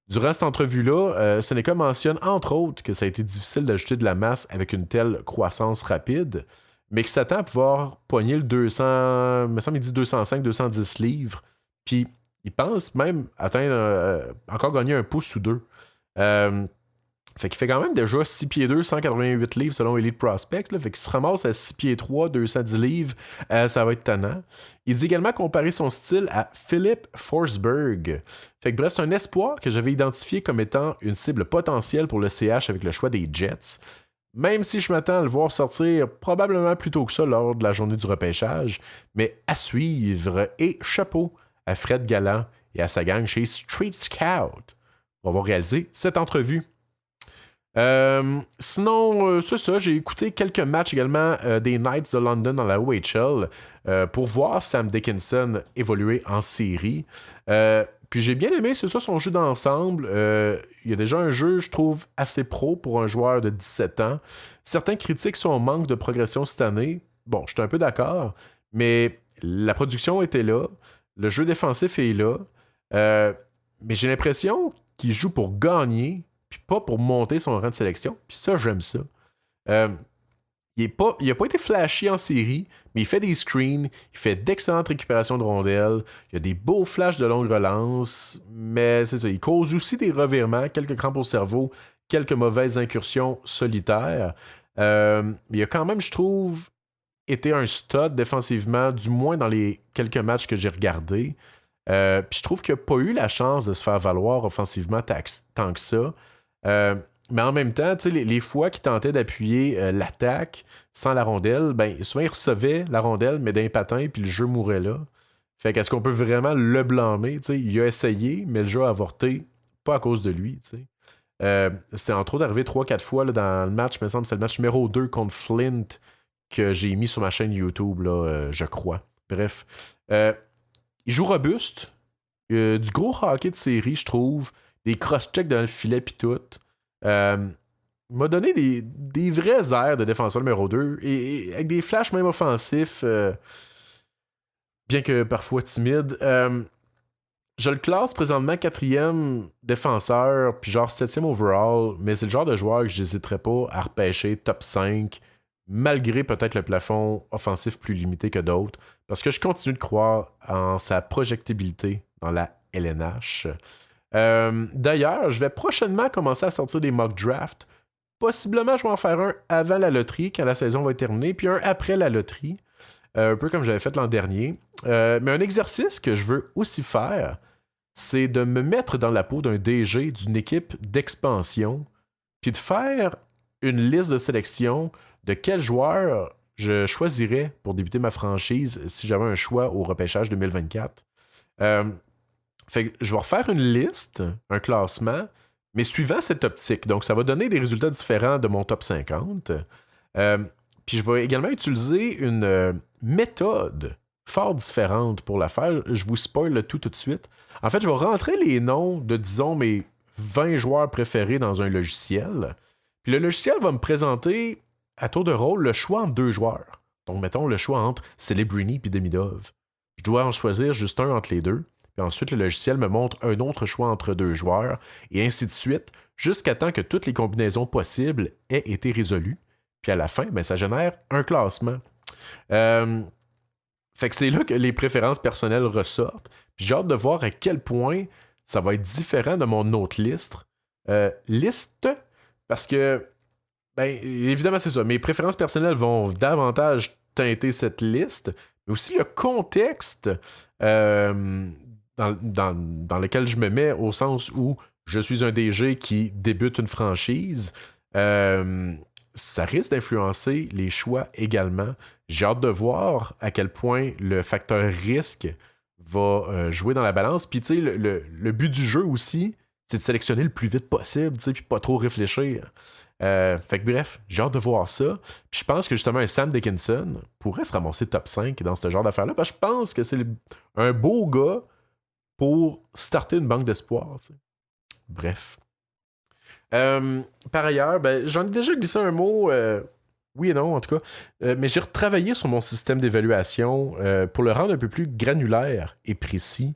Durant cette entrevue-là, Seneca mentionne entre autres que ça a été difficile d'ajouter de la masse avec une telle croissance rapide, mais qu'il s'attend à pouvoir pogner le 200, il me semble qu'il dit 205, 210 livres, puis il pense même atteindre, encore gagner un pouce ou deux. Fait qu'il fait quand même déjà 6 pieds 2, 188 livres selon Elite Prospects. Là, fait qu'il se ramasse à 6 pieds 3, 210 livres. Ça va être tannant. Il dit également comparer son style à Philip Forsberg. Fait que bref, c'est un espoir que j'avais identifié comme étant une cible potentielle pour le CH avec le choix des Jets. Même si je m'attends à le voir sortir probablement plus tôt que ça lors de la journée du repêchage. Mais à suivre. Et chapeau à Fred Galland et à sa gang chez Street Scout pour avoir réalisé cette entrevue. Sinon, c'est ça, j'ai écouté quelques matchs également des Knights de London dans la OHL pour voir Sam Dickinson évoluer en série. Puis j'ai bien aimé, c'est ça, son jeu d'ensemble. Il y a déjà un jeu, je trouve, assez pro pour un joueur de 17 ans. Certains critiquent son manque de progression cette année. Bon, je suis un peu d'accord, mais la production était là, le jeu défensif est là, mais j'ai l'impression qu'il joue pour gagner, puis pas pour monter son rang de sélection. Puis ça, j'aime ça. Il n'a pas été flashy en série, mais il fait des screens, il fait d'excellentes récupérations de rondelles, il y a des beaux flashs de longue relance, mais c'est ça, il cause aussi des revirements, quelques crampes au cerveau, quelques mauvaises incursions solitaires. Il a quand même, je trouve, été un stud défensivement, du moins dans les quelques matchs que j'ai regardés. Puis je trouve qu'il n'a pas eu la chance de se faire valoir offensivement tant que ça. Mais en même temps, les fois qu'il tentait d'appuyer l'attaque sans la rondelle, ben souvent il recevait la rondelle, mais d'un patin, puis le jeu mourait là. Fait qu'est-ce qu'on peut vraiment le blâmer? Il a essayé, mais le jeu a avorté, pas à cause de lui. C'est entre autres arrivé 3-4 fois là, dans le match, il me semble que c'était le match numéro 2 contre Flint que j'ai mis sur ma chaîne YouTube, là, je crois. Bref. Il joue robuste, du gros hockey de série, je trouve, des cross-checks dans le filet pis tout. Il m'a donné des vrais airs de défenseur numéro 2 et avec des flashs même offensifs, bien que parfois timides. Je le classe présentement 4e défenseur, puis genre 7e overall, mais c'est le genre de joueur que je n'hésiterais pas à repêcher top 5, malgré peut-être le plafond offensif plus limité que d'autres, parce que je continue de croire en sa projectabilité dans la LNH. D'ailleurs, je vais prochainement commencer à sortir des mock drafts. Possiblement, je vais en faire un avant la loterie, quand la saison va être terminée, puis un après la loterie, un peu comme j'avais fait l'an dernier. Mais un exercice que je veux aussi faire, c'est de me mettre dans la peau d'un DG d'une équipe d'expansion, puis de faire une liste de sélection de quels joueurs je choisirais pour débuter ma franchise si j'avais un choix au repêchage 2024. Fait que je vais refaire une liste, un classement, mais suivant cette optique. Donc, ça va donner des résultats différents de mon top 50. Puis je vais également utiliser une méthode fort différente pour la faire. Je vous spoil le tout de suite. En fait, je vais rentrer les noms de, disons, mes 20 joueurs préférés dans un logiciel. Puis le logiciel va me présenter, à tour de rôle, le choix entre 2 joueurs. Donc, mettons le choix entre Celebrini et Demidov. Je dois en choisir juste un entre les deux. Puis ensuite, le logiciel me montre un autre choix entre 2 joueurs, et ainsi de suite, jusqu'à temps que toutes les combinaisons possibles aient été résolues. Puis à la fin, ben, ça génère un classement. Fait que c'est là que les préférences personnelles ressortent. Puis j'ai hâte de voir à quel point ça va être différent de mon autre liste. Liste, parce que, ben, évidemment, c'est ça. Mes préférences personnelles vont davantage teinter cette liste, mais aussi le contexte dans lequel je me mets, au sens où je suis un DG qui débute une franchise. Ça risque d'influencer les choix également. J'ai hâte de voir à quel point le facteur risque va jouer dans la balance. Puis, tu sais, le but du jeu aussi, c'est de sélectionner le plus vite possible, tu sais, puis pas trop réfléchir. Fait que bref, j'ai hâte de voir ça. Puis je pense que justement un Sam Dickinson pourrait se ramasser top 5 dans ce genre d'affaires-là, parce que je pense que c'est un beau gars pour starter une banque d'espoir, tu sais. Bref. Par ailleurs, ben, j'en ai déjà glissé un mot, oui et non en tout cas, mais j'ai retravaillé sur mon système d'évaluation pour le rendre un peu plus granulaire et précis.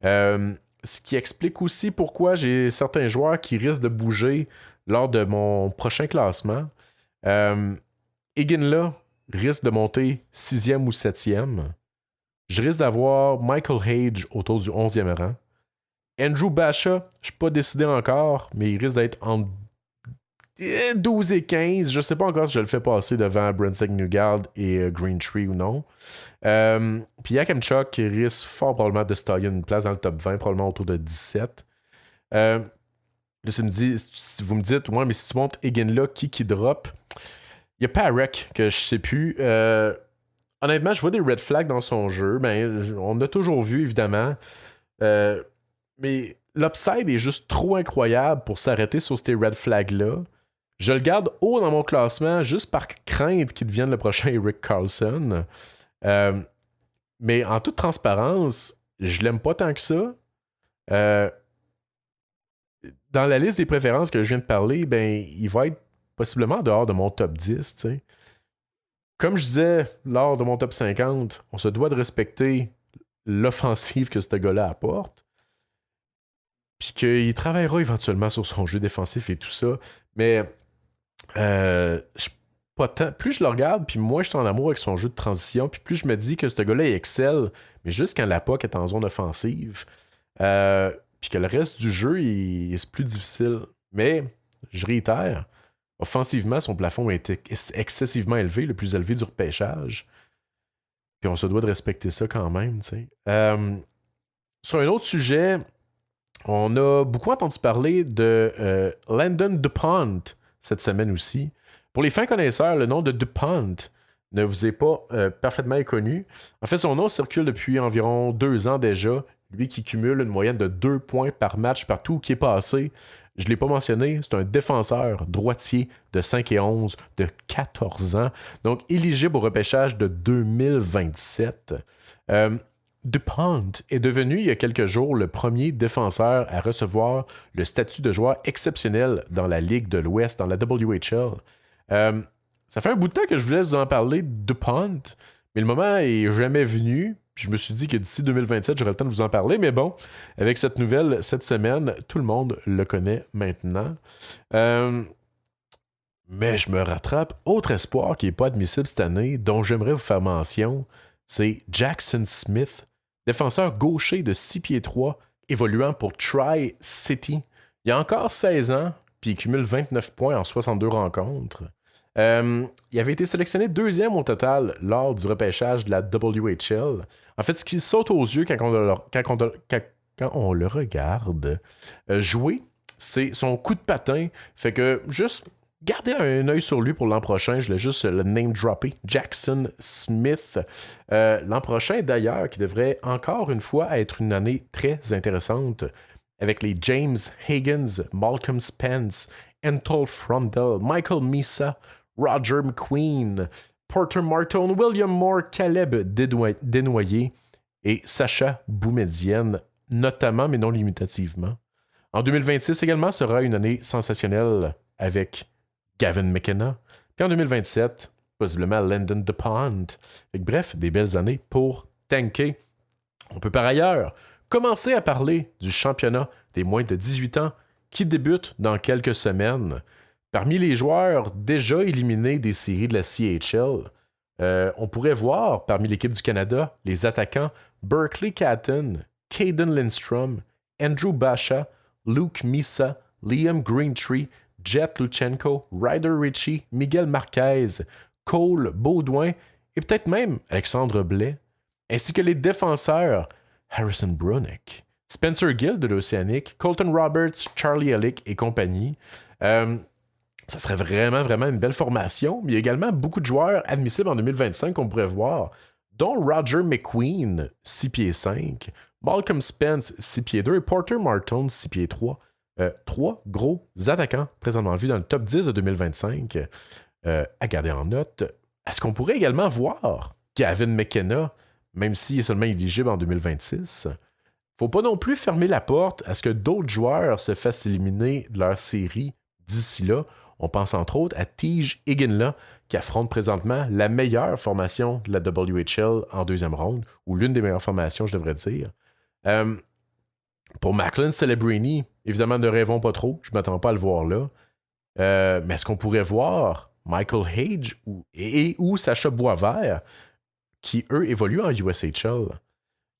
Ce qui explique aussi pourquoi j'ai certains joueurs qui risquent de bouger lors de mon prochain classement. Iginla risque de monter 6e ou 7e. Je risque d'avoir Michael Hage autour du 11e rang. Andrew Basha, je suis pas décidé encore, mais il risque d'être entre 12 et 15. Je sais pas encore si je le fais passer devant Brensek Newgard et Greentree ou non. Puis Yakemchuk risque fort probablement de se tailler une place dans le top 20, probablement autour de 17. Là, si vous me dites, ouais, mais si tu montes Iginla, qui drop? Il y a Parek, que je sais plus. Honnêtement, je vois des red flags dans son jeu. Ben, on a toujours vu, évidemment. Mais l'upside est juste trop incroyable pour s'arrêter sur ces red flags-là. Je le garde haut dans mon classement juste par crainte qu'il devienne le prochain Erik Karlsson. Mais en toute transparence, je l'aime pas tant que ça. Dans la liste des préférences que je viens de parler, ben, il va être possiblement dehors de mon top 10. T'sais. Comme je disais lors de mon top 50, on se doit de respecter l'offensive que ce gars-là apporte. Puis qu'il travaillera éventuellement sur son jeu défensif et tout ça. Mais pas tant. Plus je le regarde, puis moi je suis en amour avec son jeu de transition, puis plus je me dis que ce gars-là il excelle, mais juste quand la POC est en zone offensive. Puis que le reste du jeu, c'est plus difficile. Mais, je réitère, offensivement, son plafond est excessivement élevé, le plus élevé du repêchage. Puis on se doit de respecter ça quand même, tu sais. Sur un autre sujet, on a beaucoup entendu parler de Landon DuPont cette semaine aussi. Pour les fins connaisseurs, le nom de DuPont ne vous est pas parfaitement inconnu. En fait, son nom circule depuis environ 2 ans déjà. Lui qui cumule une moyenne de 2 points par match partout qui est passé. Je ne l'ai pas mentionné, c'est un défenseur droitier de 5 et 11 de 14 ans. Donc, éligible au repêchage de 2027. DuPont est devenu, il y a quelques jours, le premier défenseur à recevoir le statut de joueur exceptionnel dans la Ligue de l'Ouest, dans la WHL. Ça fait un bout de temps que je voulais vous en parler de DuPont, mais le moment est jamais venu. Puis je me suis dit que d'ici 2027, j'aurais le temps de vous en parler. Mais bon, avec cette nouvelle cette semaine, tout le monde le connaît maintenant. Mais je me rattrape. Autre espoir qui n'est pas admissible cette année, dont j'aimerais vous faire mention, c'est Jackson Smith, défenseur gaucher de 6 pieds 3, évoluant pour Tri-City. Il a encore 16 ans, puis il cumule 29 points en 62 rencontres. Il avait été sélectionné 2e au total lors du repêchage de la WHL. En fait, ce qui saute aux yeux quand on le regarde jouer, c'est son coup de patin. Fait que juste gardez un œil sur lui pour l'an prochain. Je voulais juste le name dropper. Jackson Smith. L'an prochain, d'ailleurs, qui devrait encore une fois être une année très intéressante avec les James Higgins, Malcolm Spence, Anatole Frondel, Michael Misa, Roger McQueen, Porter Marton, William Moore, Caleb Desnoyers et Sacha Boumedienne, notamment mais non limitativement. En 2026 également sera une année sensationnelle avec Gavin McKenna. Puis en 2027, possiblement Landon DePont. Bref, des belles années pour tanker. On peut par ailleurs commencer à parler du championnat des moins de 18 ans qui débute dans quelques semaines. Parmi les joueurs déjà éliminés des séries de la CHL, on pourrait voir parmi l'équipe du Canada les attaquants Berkeley Catton, Caden Lindstrom, Andrew Basha, Luke Misa, Liam Greentree, Jet Luchenko, Ryder Ritchie, Miguel Marquez, Cole Baudouin et peut-être même Alexandre Blais, ainsi que les défenseurs Harrison Brunick, Spencer Gill de l'Océanique, Colton Roberts, Charlie Ellick et compagnie. Ça serait vraiment une belle formation, mais il y a également beaucoup de joueurs admissibles en 2025 qu'on pourrait voir, dont Roger McQueen, 6 pieds 5, Malcolm Spence, 6 pieds 2 et Porter Marton, 6 pieds 3. 3 gros attaquants présentement vus dans le top 10 de 2025 à garder en note. Est-ce qu'on pourrait également voir Gavin McKenna, même s'il est seulement éligible en 2026? Faut pas non plus fermer la porte à ce que d'autres joueurs se fassent éliminer de leur série d'ici là. On pense entre autres à Tige Iginla, qui affronte présentement la meilleure formation de la WHL en deuxième ronde, ou l'une des meilleures formations, je devrais dire. Pour Macklin Celebrini, évidemment, ne rêvons pas trop, je ne m'attends pas à le voir là. Mais est-ce qu'on pourrait voir Michael Hage ou Sacha Boisvert, qui, eux, évoluent en USHL?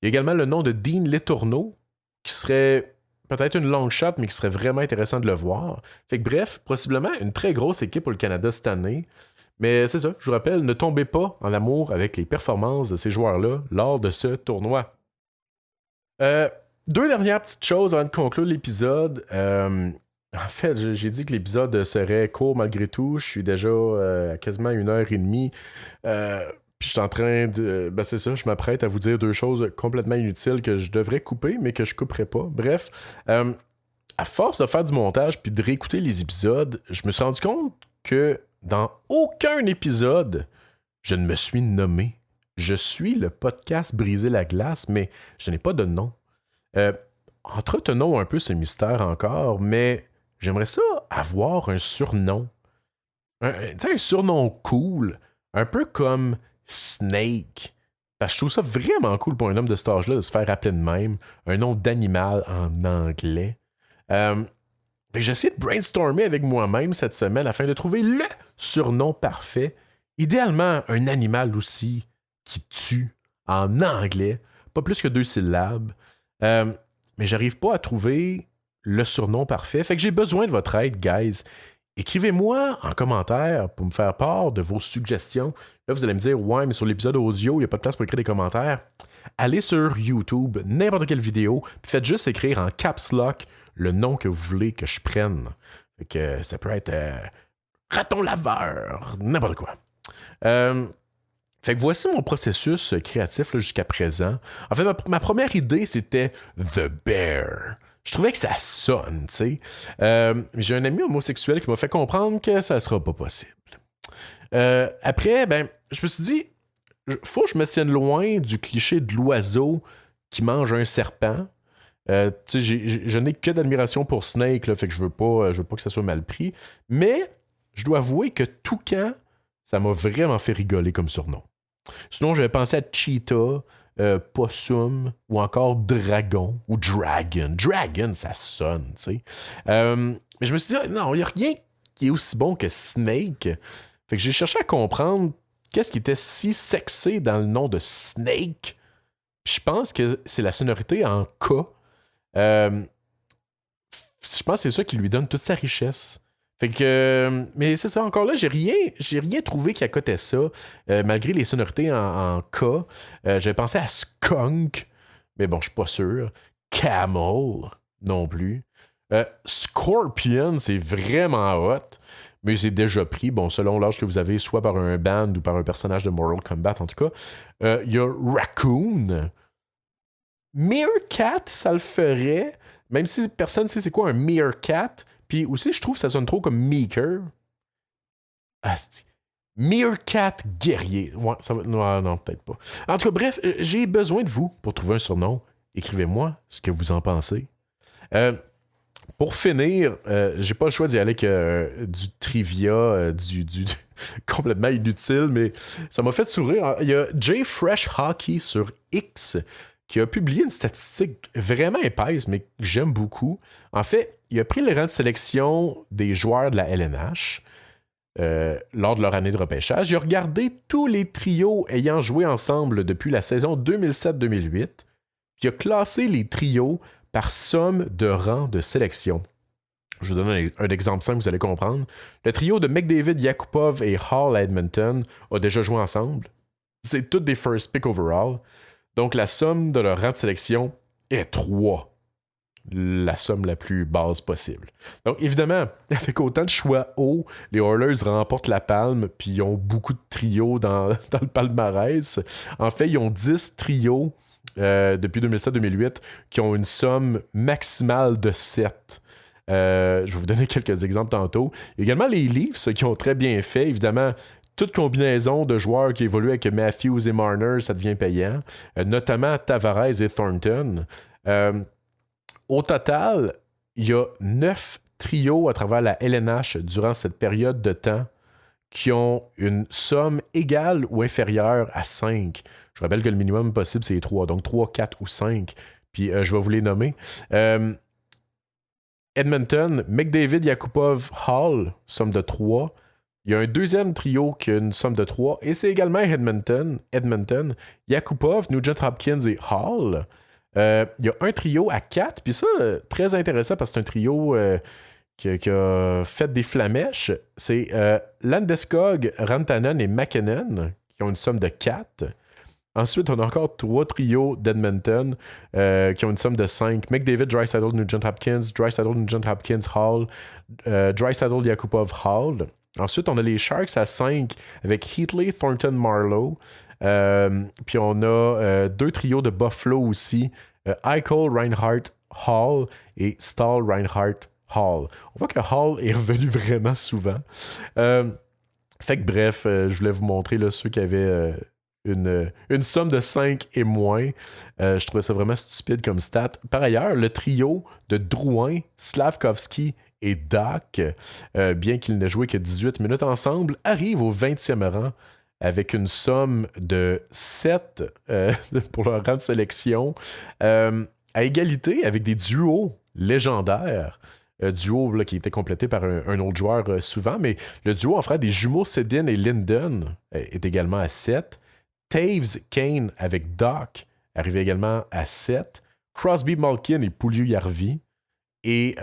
Il y a également le nom de Dean Letourneau, qui serait peut-être une long shot, mais qui serait vraiment intéressant de le voir. Fait que bref, possiblement une très grosse équipe pour le Canada cette année. Mais c'est ça, je vous rappelle, ne tombez pas en amour avec les performances de ces joueurs-là lors de ce tournoi. Deux dernières petites choses avant de conclure l'épisode. En fait, j'ai dit que l'épisode serait court malgré tout. Je suis déjà à quasiment 1h30. Puis je suis en train de... Ben c'est ça, je m'apprête à vous dire deux choses complètement inutiles que je devrais couper, mais que je couperai pas. Bref, à force de faire du montage puis de réécouter les épisodes, je me suis rendu compte que dans aucun épisode, je ne me suis nommé. Je suis le podcast Briser la glace, mais je n'ai pas de nom. Entretenons un peu ce mystère encore, mais j'aimerais ça avoir un surnom. Un surnom cool, un peu comme Snake. Parce que je trouve ça vraiment cool pour un homme de cet âge-là de se faire appeler de même, un nom d'animal en anglais. J'ai essayé de brainstormer avec moi-même cette semaine afin de trouver le surnom parfait. Idéalement, un animal aussi qui tue en anglais, pas plus que 2 syllabes. Mais j'arrive pas à trouver le surnom parfait. Fait que j'ai besoin de votre aide, guys. Écrivez-moi en commentaire pour me faire part de vos suggestions. Là, vous allez me dire, ouais, mais sur l'épisode audio, il n'y a pas de place pour écrire des commentaires. Allez sur YouTube, n'importe quelle vidéo, puis faites juste écrire en caps lock le nom que vous voulez que je prenne. Fait que ça peut être raton laveur, n'importe quoi. Fait que voici mon processus créatif là, jusqu'à présent. En fait, ma première idée, c'était The Bear. Je trouvais que ça sonne, tu sais. J'ai un ami homosexuel qui m'a fait comprendre que ça sera pas possible. Après, je me suis dit, faut que je me tienne loin du cliché de l'oiseau qui mange un serpent. Tu sais, je n'ai que d'admiration pour Snake, là, fait que je veux pas que ça soit mal pris. Mais je dois avouer que Toucan, ça m'a vraiment fait rigoler comme surnom. Sinon, j'avais pensé à Cheetah, Possum ou encore Dragon ou Dragon. Dragon, ça sonne, tu sais. Mais je me suis dit, non, il n'y a rien qui est aussi bon que Snake. Fait que j'ai cherché à comprendre qu'est-ce qui était si sexy dans le nom de Snake. Puis je pense que c'est la sonorité en K. Je pense que c'est ça qui lui donne toute sa richesse. Fait que, mais c'est ça, encore là, j'ai rien trouvé qui accotait ça, malgré les sonorités en K. J'avais pensé à Skunk, mais bon, je suis pas sûr. Camel, non plus. Scorpion, c'est vraiment hot. mais c'est déjà pris, bon, selon l'âge que vous avez, soit par un band ou par un personnage de Mortal Kombat, en tout cas. Il y a Raccoon. Meerkat, ça le ferait, même si personne ne sait c'est quoi un Meerkat. Puis aussi, je trouve que ça sonne trop comme Meeker. Asti. Meerkat guerrier. Ouais, ça va... Non, peut-être pas. En tout cas, bref, j'ai besoin de vous pour trouver un surnom. Écrivez-moi ce que vous en pensez. Pour finir, j'ai pas le choix d'y aller avec du trivia, du complètement inutile, mais ça m'a fait sourire. Il y a Jay Fresh Hockey sur X qui a publié une statistique vraiment épaisse, mais que j'aime beaucoup. En fait, il a pris le rang de sélection des joueurs de la LNH lors de leur année de repêchage. Il a regardé tous les trios ayant joué ensemble depuis la saison 2007-2008, puis il a classé les trios par somme de rang de sélection. Je vous donne un exemple simple, vous allez comprendre. Le trio de McDavid, Yakupov et Hall à Edmonton a déjà joué ensemble. C'est toutes des first pick overall. Donc la somme de leur rang de sélection est 3. La somme la plus basse possible. Donc évidemment, avec autant de choix hauts, les Oilers remportent la palme, puis ils ont beaucoup de trios dans le palmarès. En fait, ils ont 10 trios depuis 2007-2008 qui ont une somme maximale de 7. Je vais vous donner quelques exemples tantôt. Il y a également les Leafs qui ont très bien fait. Évidemment, toute combinaison de joueurs qui évoluent avec Matthews et Marner, ça devient payant. Notamment Tavares et Thornton. Au total, il y a 9 trios à travers la LNH durant cette période de temps qui ont une somme égale ou inférieure à 5. Je rappelle que le minimum possible, c'est 3. Donc 3, 4 ou 5. Puis je vais vous les nommer. Edmonton, McDavid, Yakupov, Hall, somme de 3. Il y a un deuxième trio qui a une somme de 3. Et c'est également Edmonton, Yakupov, Nugent Hopkins et Hall. Il y a un trio à 4. Puis ça, très intéressant parce que c'est un trio qui a fait des flamèches. C'est Landeskog, Rantanen et McKinnon qui ont une somme de 4. Ensuite, on a encore 3 trios d'Edmonton qui ont une somme de 5. McDavid, Draisaitl, Nugent Hopkins, Draisaitl, Nugent Hopkins, Hall, Draisaitl, Yakupov, Hall. Ensuite, on a les Sharks à 5 avec Heatley, Thornton, Marleau. Puis on a 2 trios de Buffalo aussi. Eichel, Reinhardt, Hall et Stahl, Reinhardt, Hall. On voit que Hall est revenu vraiment souvent. Fait que bref, je voulais vous montrer là, ceux qui avaient une somme de 5 et moins. Je trouvais ça vraiment stupide comme stat. Par ailleurs, le trio de Drouin, Slavkovski et Dach, bien qu'ils n'aient joué que 18 minutes ensemble, arrive au 20e rang avec une somme de 7 pour leur rang de sélection, à égalité avec des duos légendaires. Duo là, qui était complété par un autre joueur souvent, mais le duo en frère des jumeaux Sedin et Linden est également à 7. Taves Kane avec Doc arrive également à 7. Crosby Malkin et Puljujärvi. Et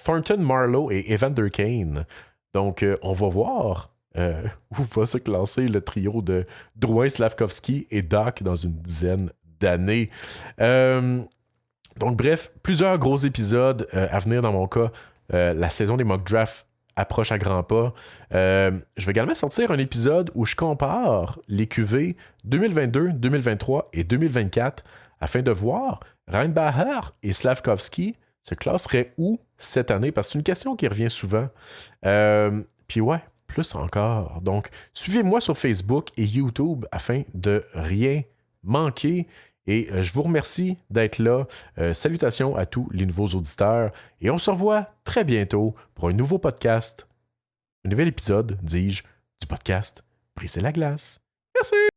Thornton Marleau et Evander Kane. Donc, on va voir où va se classer le trio de Drouin, Slavkovski et Doc dans une dizaine d'années. Donc, bref, plusieurs gros épisodes à venir dans mon cas. La saison des mock drafts approche à grands pas. Je vais également sortir un épisode où je compare les QV 2022, 2023 et 2024 afin de voir Reinbacher et Slavkovski se classeraient où cette année? Parce que c'est une question qui revient souvent. Puis ouais, plus encore. Donc, suivez-moi sur Facebook et YouTube afin de rien manquer. Et je vous remercie d'être là. Salutations à tous les nouveaux auditeurs. Et on se revoit très bientôt pour un nouveau podcast. Un nouvel épisode, dis-je, du podcast Briser la glace. Merci!